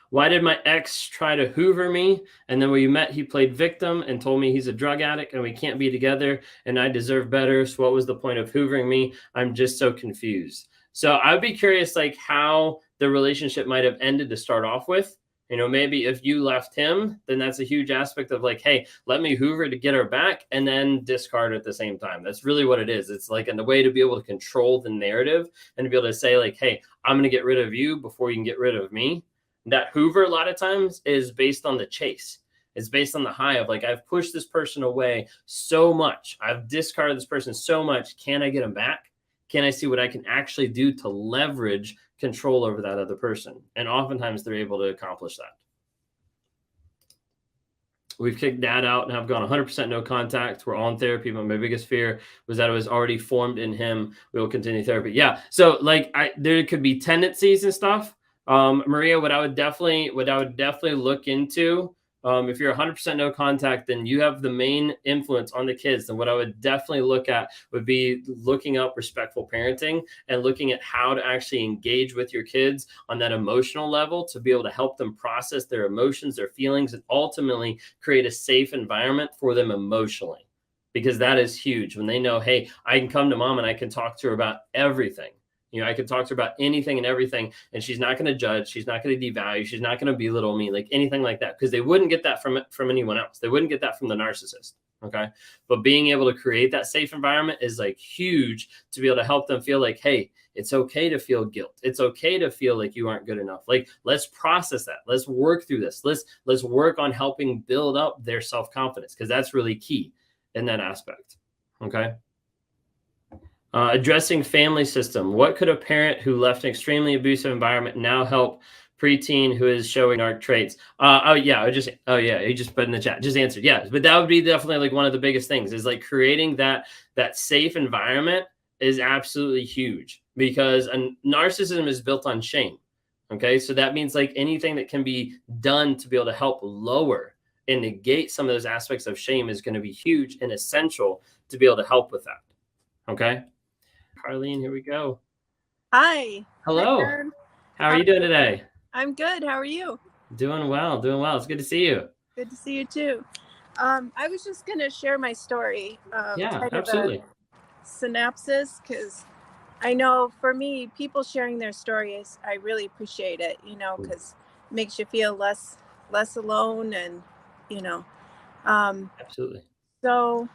Speaker 1: Why did my ex try to hoover me? And then when we met, he played victim and told me he's a drug addict and we can't be together and I deserve better. So what was the point of hoovering me? I'm just so confused. So I would be curious, like how the relationship might have ended to start off with. You know, maybe if you left him, then that's a huge aspect of like, hey, let me hoover to get her back and then discard at the same time. That's really what it is. It's like in the way to be able to control the narrative and to be able to say like, hey, I'm going to get rid of you before you can get rid of me. That hoover a lot of times is based on the chase. It's based on the high of like, I've pushed this person away so much. I've discarded this person so much. Can I get him back? Can I see what I can actually do to leverage control over that other person? And oftentimes they're able to accomplish that. We've kicked Dad out and have gone 100% no contact. We're all in therapy, but my biggest fear was that it was already formed in him. We will continue therapy. Yeah. So like there could be tendencies and stuff. Maria, what I would definitely look into, if you're 100% no contact, then you have the main influence on the kids. And what I would definitely look at would be looking up respectful parenting and looking at how to actually engage with your kids on that emotional level to be able to help them process their emotions, their feelings, and ultimately create a safe environment for them emotionally. Because that is huge when they know, hey, I can come to mom and I can talk to her about everything. You know, I could talk to her about anything and everything, and she's not going to judge. She's not going to devalue. She's not going to belittle me, like anything like that, because they wouldn't get that from anyone else. They wouldn't get that from the narcissist. Okay. But being able to create that safe environment is like huge to be able to help them feel like, hey, it's okay to feel guilt. It's okay to feel like you aren't good enough. Like, let's process that. Let's work through this. Let's work on helping build up their self-confidence, because that's really key in that aspect. Okay. Addressing family system. What could a parent who left an extremely abusive environment now help preteen who is showing narc traits? You just put in the chat, just answered. Yeah, but that would be definitely like one of the biggest things is like creating that safe environment is absolutely huge, because narcissism is built on shame. Okay, so that means like anything that can be done to be able to help lower and negate some of those aspects of shame is going to be huge and essential to be able to help with that. Okay. Carlene, here we go.
Speaker 10: Hi.
Speaker 1: Hello.
Speaker 10: Hi,
Speaker 1: how are you doing today?
Speaker 10: I'm good. How are you?
Speaker 1: Doing well. It's good to see you.
Speaker 10: Good to see you too. I was just going to share my story.
Speaker 1: Yeah, absolutely.
Speaker 10: Synopsis, because I know for me, people sharing their stories, I really appreciate it, you know, because it makes you feel less alone and, you know.
Speaker 1: Absolutely.
Speaker 10: So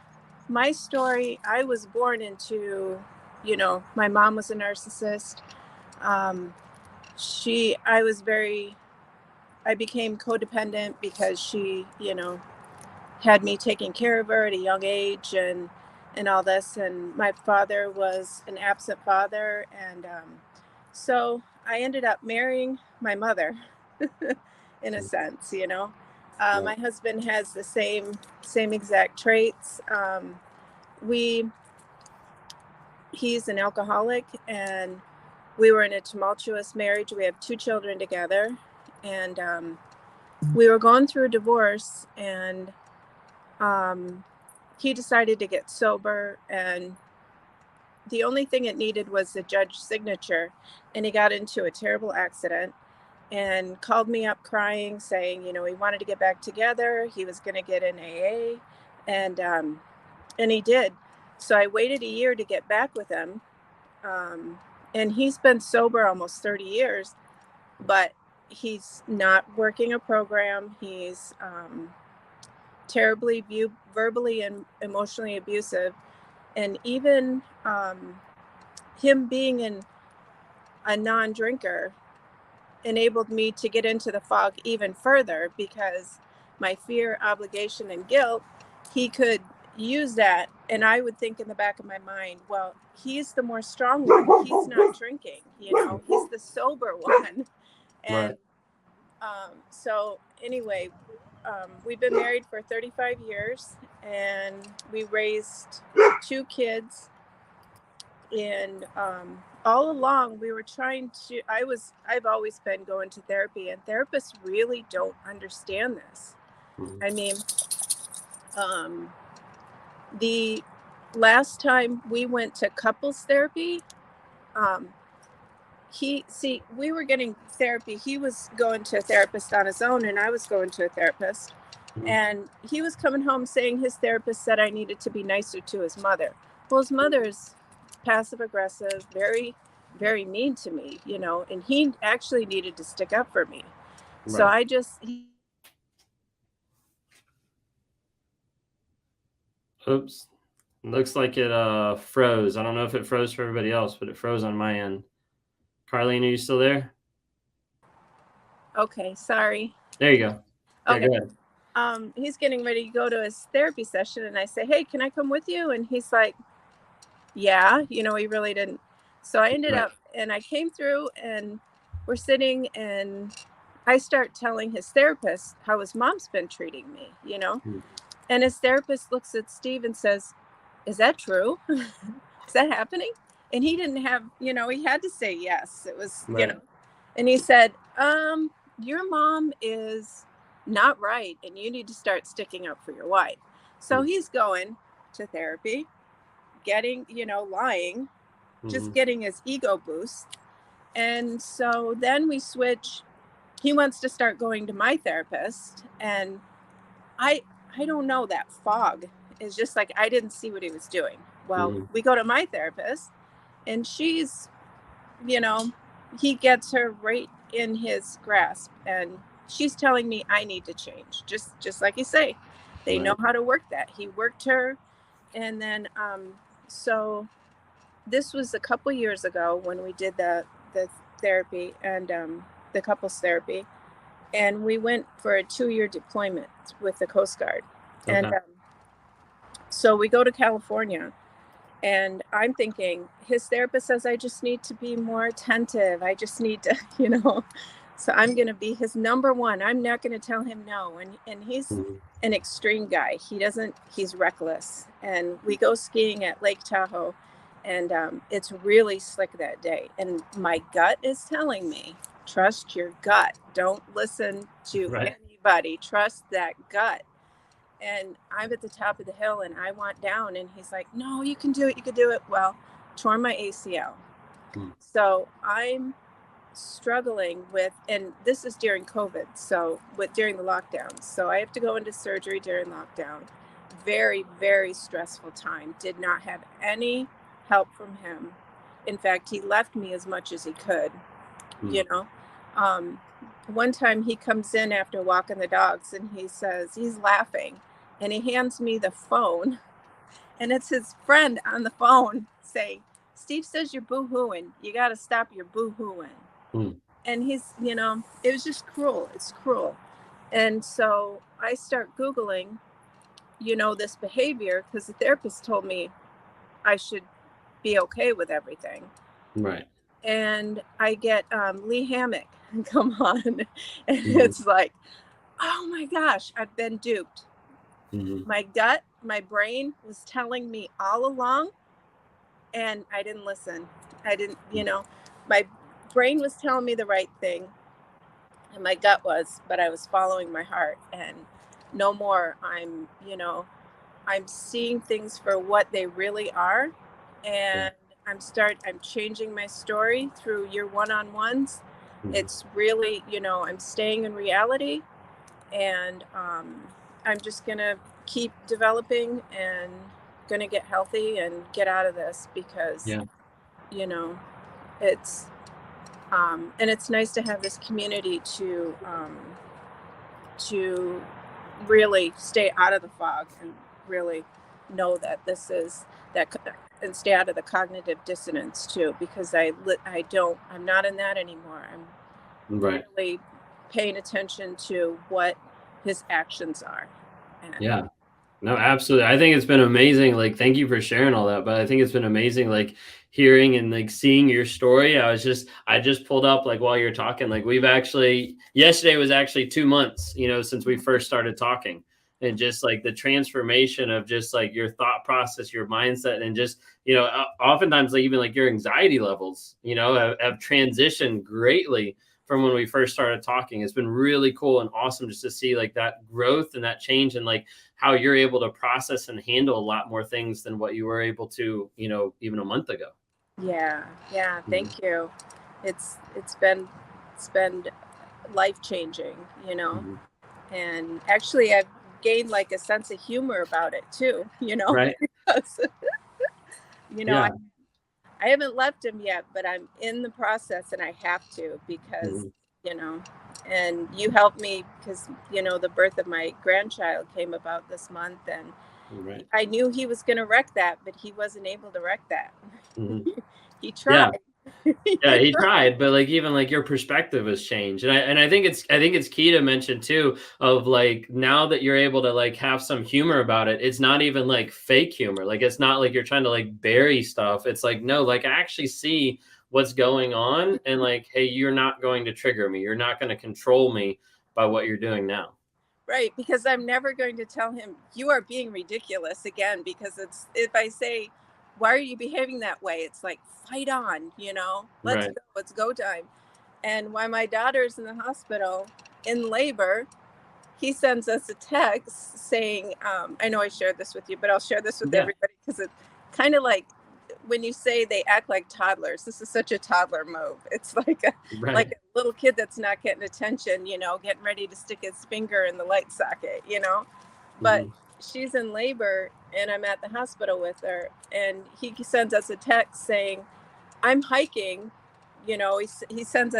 Speaker 10: my story, I was born into, you know, my mom was a narcissist. I became codependent because she, you know, had me taking care of her at a young age and all this. And my father was an absent father. And so I ended up marrying my mother in a sense, you know. My husband has the same exact traits. He's an alcoholic, and we were in a tumultuous marriage. We have 2 children together, and we were going through a divorce, and he decided to get sober, and the only thing it needed was the judge's signature, and he got into a terrible accident, and called me up crying, saying, you know, he wanted to get back together. He was going to get an AA, and he did. So I waited a year to get back with him. And he's been sober almost 30 years, but he's not working a program. He's terribly verbally and emotionally abusive. And even him being a non-drinker enabled me to get into the fog even further, because my fear, obligation, and guilt, he could use that. And I would think in the back of my mind, well, he's the more strong one. He's not drinking, you know, he's the sober one. And so anyway, we've been married for 35 years, and we raised 2 kids. And all along we were trying to, I've always been going to therapy, and therapists really don't understand this. I mean, the last time we went to couples therapy, we were getting therapy. He was going to a therapist on his own, and I was going to a therapist. And he was coming home saying his therapist said I needed to be nicer to his mother. Well, his mother's passive aggressive, very, very mean to me, you know, and he actually needed to stick up for me. So I just...
Speaker 1: Oops. Looks like it froze. I don't know if it froze for everybody else, but it froze on my end. Carlene, are you still there?
Speaker 10: Okay, sorry.
Speaker 1: There you go.
Speaker 10: Okay.
Speaker 1: Yeah, go ahead.
Speaker 10: He's getting ready to go to his therapy session, and I say, hey, can I come with you? And he's like, yeah, you know, he really didn't. So I ended up, and I came through, and we're sitting, and I start telling his therapist how his mom's been treating me, you know. And his therapist looks at Steve and says, is that true? Is that happening? And he didn't have, you know, he had to say yes. It was, you know. And he said, your mom is not right, and you need to start sticking up for your wife. So he's going to therapy, getting, you know, lying, just getting his ego boost. And so then we switch. He wants to start going to my therapist, and I don't know, that fog is just like, I didn't see what he was doing. Well, we go to my therapist, and she's, you know, he gets her right in his grasp, and she's telling me I need to change, just like you say. They know how to work that. He worked her. And then so this was a couple years ago when we did the therapy, and the couples therapy, and we went for a 2-year deployment with the Coast Guard. And so we go to California, and I'm thinking, his therapist says I just need to be more attentive. I just need to, you know, so I'm going to be his number one. I'm not going to tell him no. And he's an extreme guy. He's reckless. And we go skiing at Lake Tahoe, and it's really slick that day. And my gut is telling me, trust your gut. Don't listen to anybody. Trust that gut. And I'm at the top of the hill, and I want down, and he's like, no, you can do it. You can do it. Well, tore my ACL. So I'm struggling with, and this is during COVID. So during the lockdown. So I have to go into surgery during lockdown. Very, very stressful time. Did not have any help from him. In fact, he left me as much as he could, you know. One time he comes in after walking the dogs, and he says, he's laughing, and he hands me the phone, and it's his friend on the phone saying, Steve says you're boo-hooing. You got to stop your boo-hooing. And he's, you know, it was just cruel. It's cruel. And so I start Googling, you know, this behavior, because the therapist told me I should be okay with everything. And I get Lee Hammock come on, and it's like, oh my gosh, I've been duped. My gut, my brain was telling me all along, and I didn't listen. I didn't, you know, my brain was telling me the right thing, and my gut was, but I was following my heart. And no more. I'm, you know, I'm seeing things for what they really are, and I'm changing my story through your one-on-ones. It's really, you know, I'm staying in reality, and I'm just going to keep developing and going to get healthy and get out of this because, you know, it's, and it's nice to have this community to really stay out of the fog and really know that this is that, and stay out of the cognitive dissonance too, because I'm not in that anymore. I'm really paying attention to what his actions are. And
Speaker 1: no, absolutely. I think it's been amazing. Like, thank you for sharing all that. But I think it's been amazing, like hearing and like seeing your story. I just pulled up like while you're talking, like yesterday was actually 2 months, you know, since we first started talking, and just like the transformation of just like your thought process, your mindset, and just, you know, oftentimes like even like your anxiety levels, you know, have transitioned greatly from when we first started talking. It's been really cool and awesome just to see like that growth and that change, and like how you're able to process and handle a lot more things than what you were able to, you know, even a month ago.
Speaker 10: Yeah. Thank you. It's been life-changing, you know, and actually I've gained like a sense of humor about it too, you know,
Speaker 1: Right.
Speaker 10: because, you know, I haven't left him yet, but I'm in the process, and I have to, because, you know, and you helped me because, you know, the birth of my grandchild came about this month, and I knew he was going to wreck that, but he wasn't able to wreck that. He tried.
Speaker 1: Yeah, he tried, but like even like your perspective has changed, and I think it's key to mention too, of like now that you're able to like have some humor about it. It's not even like fake humor. Like it's not like you're trying to like bury stuff. It's like, no, like I actually see what's going on, and like, hey, you're not going to trigger me. You're not going to control me by what you're doing now.
Speaker 10: Right, because I'm never going to tell him you are being ridiculous again, because if I say, why are you behaving that way? It's like, fight on, you know, let's go, it's go time. And while my daughter's in the hospital in labor, he sends us a text saying, I know I shared this with you, but I'll share this with everybody, because it's kind of like when you say they act like toddlers. This is such a toddler move. It's like a little kid that's not getting attention, you know, getting ready to stick his finger in the light socket, you know. But she's in labor, and I'm at the hospital with her, and he sends us a text saying, I'm hiking. You know, he said,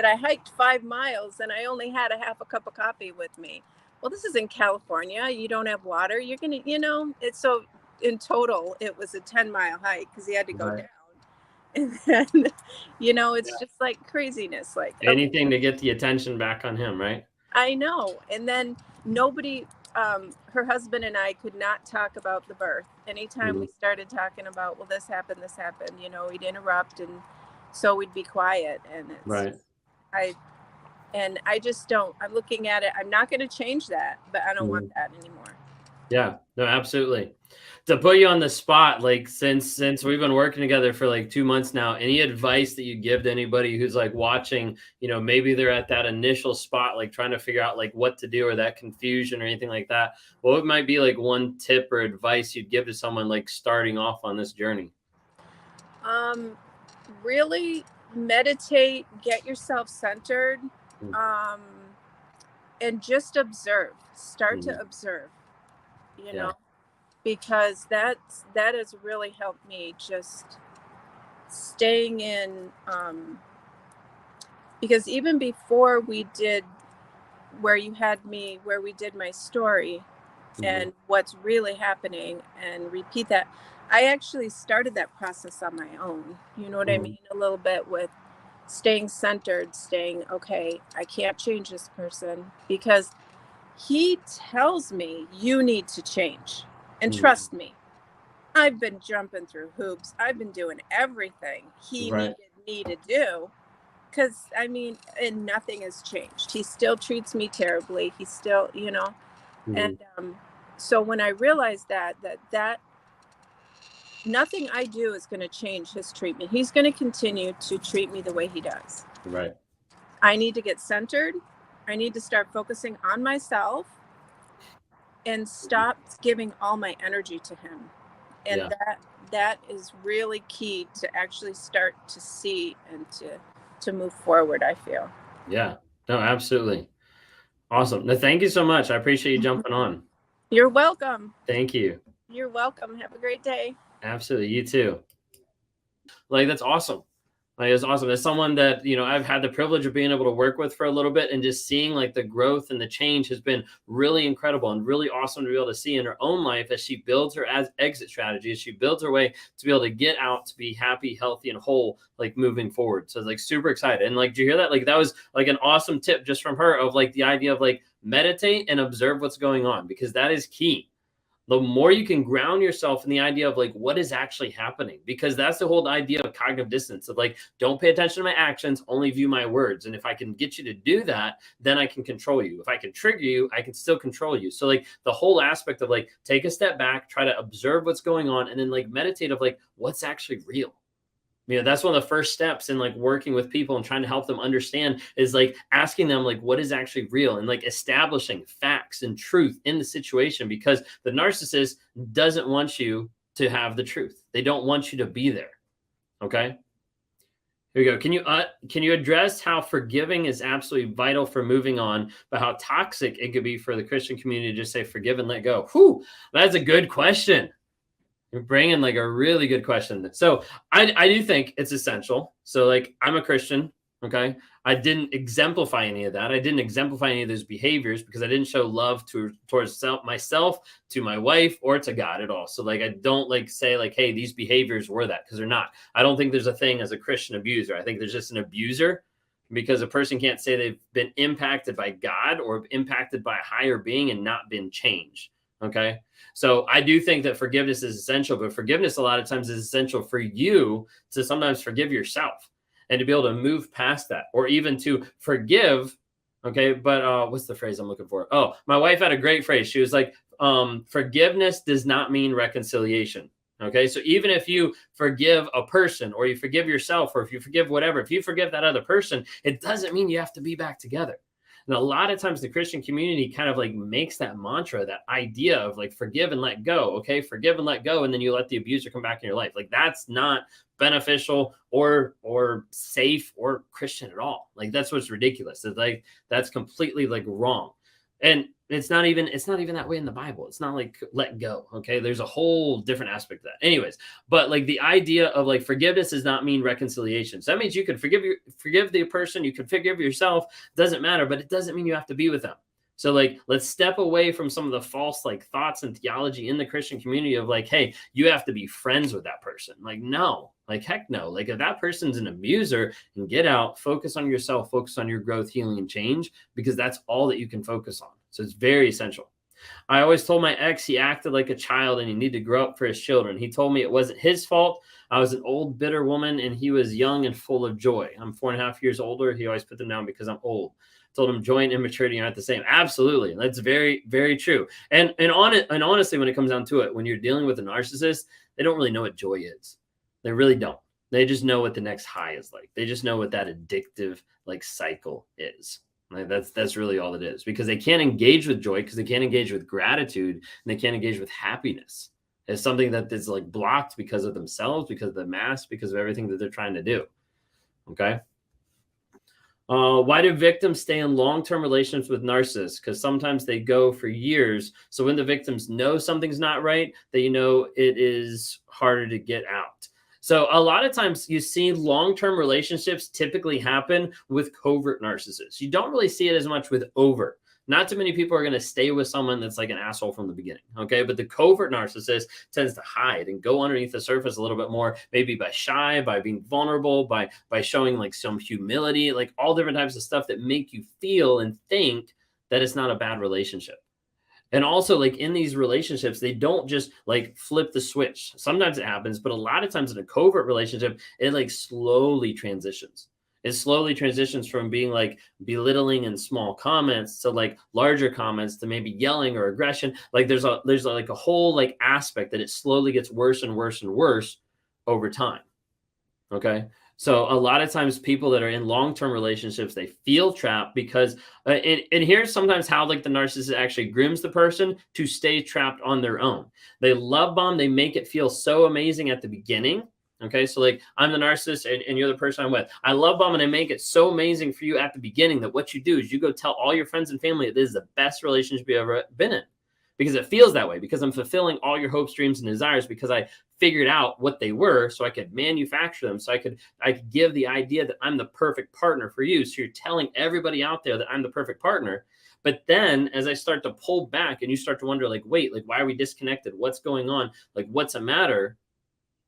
Speaker 10: I hiked 5 miles and I only had a half a cup of coffee with me. Well, this is in California. You don't have water. You're going to, you know, it's so in total, it was a 10-mile hike because he had to go down. And then, you know, it's just like craziness. Like
Speaker 1: anything to get the attention back on him, right?
Speaker 10: I know. And then nobody, her husband and I could not talk about the birth. Anytime we started talking about, well, this happened, you know, we'd interrupt, and so we'd be quiet. And it's I just don't, I'm looking at it. I'm not going to change that, but I don't want that anymore.
Speaker 1: Yeah, no, absolutely. To put you on the spot, like since we've been working together for like 2 months now, any advice that you give to anybody who's like watching, you know, maybe they're at that initial spot, like trying to figure out like what to do, or that confusion or anything like that, what might be like one tip or advice you'd give to someone like starting off on this journey?
Speaker 10: Really meditate, get yourself centered, and just observe. Start to observe, you know, because that has really helped me, just staying in, because even before we did where we did my story and what's really happening, and repeat that, I actually started that process on my own, you know what I mean, a little bit, with staying centered, staying, okay, I can't change this person because he tells me you need to change. And trust me, I've been jumping through hoops. I've been doing everything he needed me to do. Because, I mean, and nothing has changed. He still treats me terribly. He's still, you know. And so when I realized that nothing I do is going to change his treatment. He's going to continue to treat me the way he does.
Speaker 1: Right.
Speaker 10: I need to get centered. I need to start focusing on myself and stop giving all my energy to him. And that is really key to actually start to see and to move forward, I feel.
Speaker 1: Yeah, no, absolutely. Awesome. No, thank you so much. I appreciate you jumping on.
Speaker 10: You're welcome.
Speaker 1: Thank you.
Speaker 10: You're welcome. Have a great day.
Speaker 1: Absolutely. You too. Like, that's awesome. Like, it's awesome. As someone that, you know, I've had the privilege of being able to work with for a little bit, and just seeing like the growth and the change has been really incredible and really awesome to be able to see in her own life as she builds her exit strategy, as she builds her way to be able to get out, to be happy, healthy, and whole, like moving forward. So it's like super excited. And like, did you hear that? Like, that was like an awesome tip just from her of like the idea of like meditate and observe what's going on, because that is key. The more you can ground yourself in the idea of like what is actually happening, because that's the whole idea of cognitive dissonance of like, don't pay attention to my actions, only view my words. And if I can get you to do that, then I can control you. If I can trigger you, I can still control you. So like the whole aspect of like, take a step back, try to observe what's going on, and then like meditate of like, what's actually real. You know, that's one of the first steps in like working with people and trying to help them understand, is like asking them like what is actually real, and like establishing facts and truth in the situation, because the narcissist doesn't want you to have the truth. They don't want you to be there. Okay. Here we go. Can you address how forgiving is absolutely vital for moving on, but how toxic it could be for the Christian community to just say forgive and let go? Whew, that's a good question. You're bringing like a really good question. So I do think it's essential. So like, I'm a Christian. Okay. I didn't exemplify any of that. I didn't exemplify any of those behaviors because I didn't show love towards myself, to my wife, or to God at all. So like, I don't like say like, hey, these behaviors were that, because they're not. I don't think there's a thing as a Christian abuser. I think there's just an abuser, because a person can't say they've been impacted by God or impacted by a higher being and not been changed. Okay. So I do think that forgiveness is essential, but forgiveness a lot of times is essential for you to sometimes forgive yourself and to be able to move past that, or even to forgive. Okay. But what's the phrase I'm looking for? Oh, my wife had a great phrase. She was like, forgiveness does not mean reconciliation. Okay. So even if you forgive a person, or you forgive yourself, or if you forgive whatever, if you forgive that other person, it doesn't mean you have to be back together. And a lot of times the Christian community kind of like makes that mantra, that idea of like forgive and let go. Okay. Forgive and let go. And then you let the abuser come back in your life. Like, that's not beneficial or safe or Christian at all. Like, that's what's ridiculous. It's like, that's completely like wrong. And it's not even that way in the Bible. It's not like let go. Okay. There's a whole different aspect of that. Anyways, but like the idea of like forgiveness does not mean reconciliation. So that means you can forgive the person, you can forgive yourself, doesn't matter, but it doesn't mean you have to be with them. So like, let's step away from some of the false like thoughts and theology in the Christian community of like, hey, you have to be friends with that person. Like, no, like, heck no. Like, if that person's an abuser, and get out, focus on yourself, focus on your growth, healing, and change, because that's all that you can focus on. So it's very essential. I always told my ex he acted like a child and he needed to grow up for his children. He told me it wasn't his fault. I was an old, bitter woman and he was young and full of joy. I'm 4.5 years older. He always put them down because I'm old. Told him joy and immaturity aren't the same. Absolutely. That's very, very true. And honestly, when it comes down to it, when you're dealing with a narcissist, they don't really know what joy is. They really don't. They just know what the next high is like. They just know what that addictive like cycle is. Like, that's really all it is, because they can't engage with joy, because they can't engage with gratitude, and they can't engage with happiness. It's something that is like blocked because of themselves, because of the mask, because of everything that they're trying to do. Okay. Why do victims stay in long-term relationships with narcissists? Because sometimes they go for years. So when the victims know something's not right, they know it is harder to get out. So a lot of times you see long-term relationships typically happen with covert narcissists. You don't really see it as much with overt. Not too many people are going to stay with someone that's like an asshole from the beginning. Okay. But the covert narcissist tends to hide and go underneath the surface a little bit more, maybe by being vulnerable, by showing like some humility, like all different types of stuff that make you feel and think that it's not a bad relationship. And also, like, in these relationships, they don't just like flip the switch. Sometimes it happens, but a lot of times in a covert relationship, it like slowly transitions. It slowly transitions from being like belittling and small comments to like larger comments to maybe yelling or aggression. Like there's like a whole like aspect that it slowly gets worse and worse and worse over time. Okay. So a lot of times people that are in long-term relationships, they feel trapped because, and here's sometimes how like the narcissist actually grooms the person to stay trapped on their own. They love bomb. They make it feel so amazing at the beginning. Okay. So like I'm the narcissist and you're the person I'm with. I love bomb and I make it so amazing for you at the beginning that what you do is you go tell all your friends and family that this is the best relationship you've ever been in, because it feels that way, because I'm fulfilling all your hopes, dreams, and desires, because I figured out what they were so I could manufacture them. So I could give the idea that I'm the perfect partner for you. So you're telling everybody out there that I'm the perfect partner. But then as I start to pull back and you start to wonder, like, wait, like, why are we disconnected? What's going on? Like, what's the matter?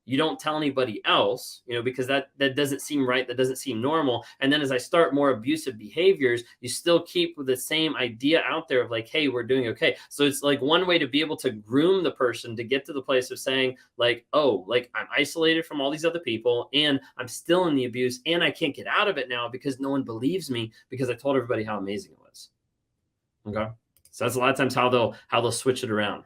Speaker 1: You don't tell anybody else, because that doesn't seem right. That doesn't seem normal. And then as I start more abusive behaviors, you still keep with the same idea out there of like, hey, we're doing okay. So it's like one way to be able to groom the person to get to the place of saying like, oh, like I'm isolated from all these other people and I'm still in the abuse and I can't get out of it now because no one believes me because I told everybody how amazing it was. Okay. So that's a lot of times how they'll switch it around.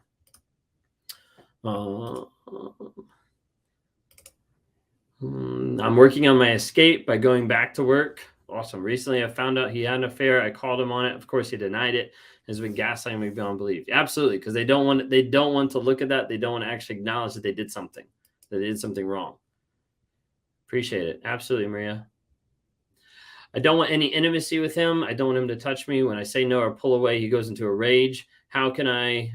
Speaker 1: I'm working on my escape by going back to work. Awesome. Recently, I found out he had an affair. I called him on it. Of course, he denied it. Has been gaslighting me beyond belief. Absolutely, because they don't want to look at that. They don't want to actually acknowledge that they did something. That they did something wrong. Appreciate it. Absolutely, Maria. I don't want any intimacy with him. I don't want him to touch me. When I say no or pull away, he goes into a rage. How can I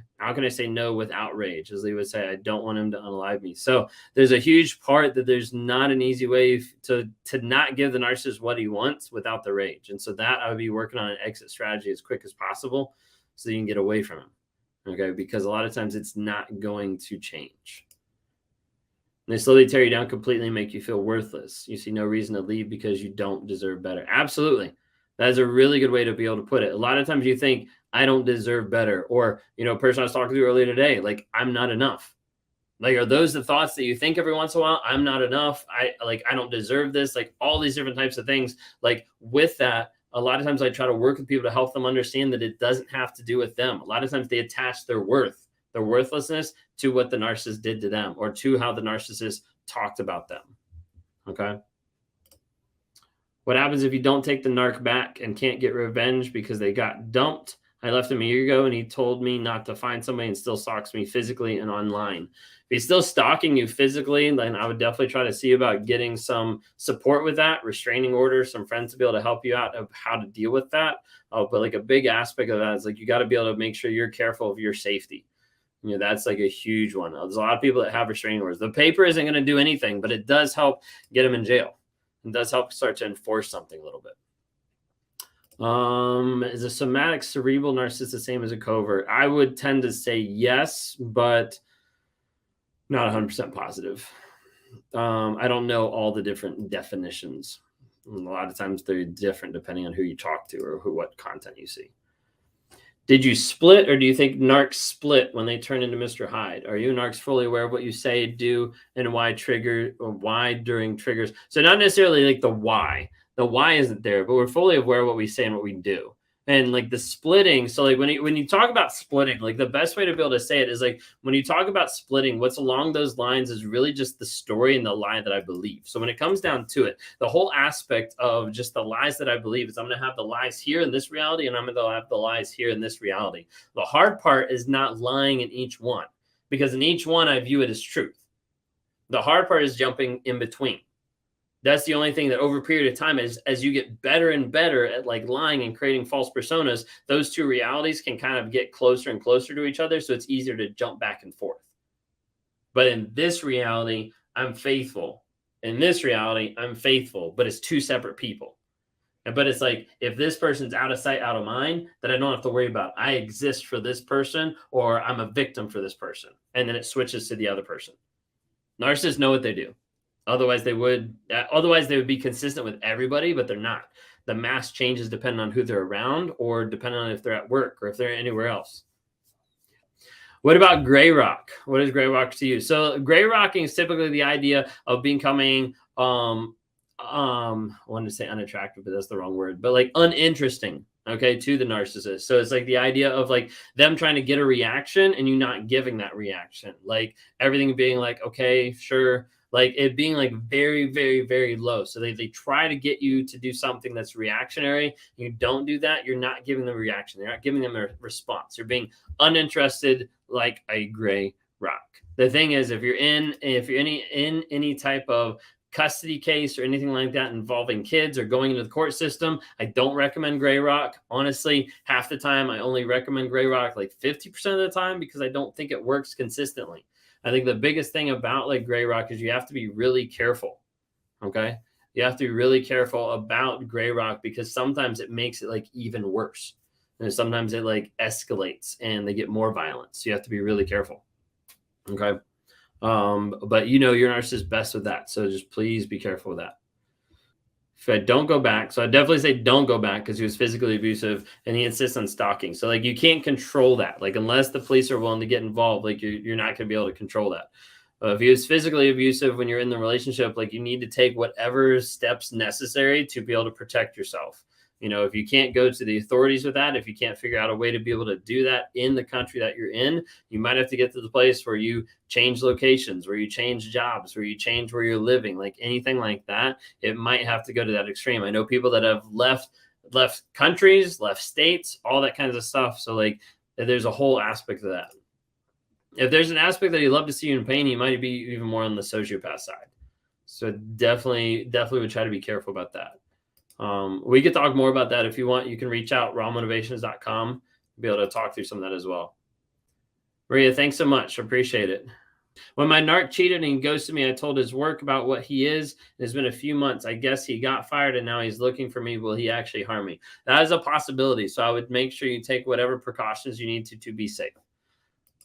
Speaker 1: say no without rage? As Lee would say, I don't want him to unalive me. So there's a huge part that there's not an easy way to not give the narcissist what he wants without the rage. And so that I would be working on an exit strategy as quick as possible so you can get away from him. Okay. Because a lot of times it's not going to change. And they slowly tear you down completely and make you feel worthless. You see no reason to leave because you don't deserve better. Absolutely. That is a really good way to be able to put it. A lot of times you think, I don't deserve better. Or, a person I was talking to earlier today, like, I'm not enough. Like, are those the thoughts that you think every once in a while? I'm not enough. I don't deserve this. Like all these different types of things. Like with that, a lot of times I try to work with people to help them understand that it doesn't have to do with them. A lot of times they attach their worthlessness to what the narcissist did to them or to how the narcissist talked about them. Okay. What happens if you don't take the narc back and can't get revenge because they got dumped? I left him a year ago and he told me not to find somebody and still stalks me physically and online. If he's still stalking you physically, then I would definitely try to see about getting some support with that, restraining orders, some friends to be able to help you out of how to deal with that. But like a big aspect of that is like, you got to be able to make sure you're careful of your safety. That's like a huge one. There's a lot of people that have restraining orders. The paper isn't going to do anything, but it does help get them in jail. It does help start to enforce something a little bit. Is a somatic cerebral narcissist the same as a covert? I would tend to say yes, but not 100% positive. I don't know all the different definitions. A lot of times they're different depending on who you talk to or what content you see. Did you split, or do you think narcs split when they turn into Mr. Hyde? Are you narcs fully aware of what you say, do, and why during triggers? So not necessarily like the why. The why isn't there, but we're fully aware of what we say and what we do. And like the splitting, so like when you talk about splitting, like the best way to be able to say it is like when you talk about splitting, what's along those lines is really just the story and the lie that I believe. So when it comes down to it, the whole aspect of just the lies that I believe is I'm going to have the lies here in this reality and I'm going to have the lies here in this reality. The hard part is not lying in each one, because in each one I view it as truth. The hard part is jumping in between. That's the only thing that over a period of time, as you get better and better at like lying and creating false personas, those two realities can kind of get closer and closer to each other. So it's easier to jump back and forth. But in this reality, I'm faithful. In this reality, I'm faithful, but it's two separate people. But it's like, if this person's out of sight, out of mind, then I don't have to worry about, I exist for this person or I'm a victim for this person. And then it switches to the other person. Narcissists know what they do. Otherwise they would be consistent with everybody, but they're not. The mass changes depending on who they're around or depending on if they're at work or if they're anywhere else. What about gray rock? What is gray rock to you? So gray rocking is typically the idea of becoming, I wanted to say unattractive, but that's the wrong word, but like uninteresting, okay, to the narcissist. So it's like the idea of like them trying to get a reaction and you not giving that reaction. Like everything being like, okay, sure. Like it being like very, very, very low. So they try to get you to do something that's reactionary. You don't do that. You're not giving them a reaction. You're not giving them a response. You're being uninterested like a gray rock. The thing is, if you're in any type of custody case or anything like that involving kids or going into the court system, I don't recommend gray rock. Honestly, half the time I only recommend gray rock like 50% of the time because I don't think it works consistently. I think the biggest thing about like gray rock is you have to be really careful. Okay. You have to be really careful about gray rock because sometimes it makes it like even worse. And sometimes it like escalates and they get more violent. So you have to be really careful. Okay. But you know your narcissist best with that. So just please be careful with that. If I don't go back, so I definitely say don't go back because he was physically abusive and he insists on stalking. So like you can't control that. Like unless the police are willing to get involved, like you're not going to be able to control that. If he was physically abusive when you're in the relationship, like you need to take whatever steps necessary to be able to protect yourself. You know, if you can't go to the authorities with that, if you can't figure out a way to be able to do that in the country that you're in, you might have to get to the place where you change locations, where you change jobs, where you change where you're living, like anything like that. It might have to go to that extreme. I know people that have left countries, left states, all that kinds of stuff. So like there's a whole aspect of that. If there's an aspect that he'd love to see you in pain, he might be even more on the sociopath side. So definitely would try to be careful about that. We could talk more about that if you want. You can reach out, rawmotivations.com, be able to talk through some of that as well. Maria, thanks so much. Appreciate it. When my narc cheated and he ghosted me, I told his work about what he is. It's been a few months. I guess he got fired and now he's looking for me. Will he actually harm me? That is a possibility. So I would make sure you take whatever precautions you need to be safe.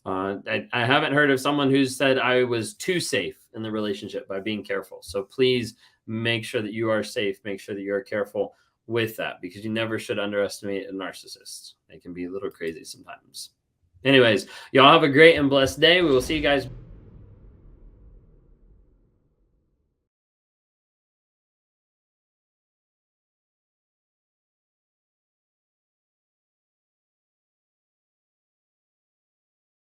Speaker 1: I haven't heard of someone who said I was too safe in the relationship by being careful. So please make sure that you are safe. Make sure that you are careful with that because you never should underestimate a narcissist. They can be a little crazy sometimes. Anyways, y'all have a great and blessed day. We will see you guys.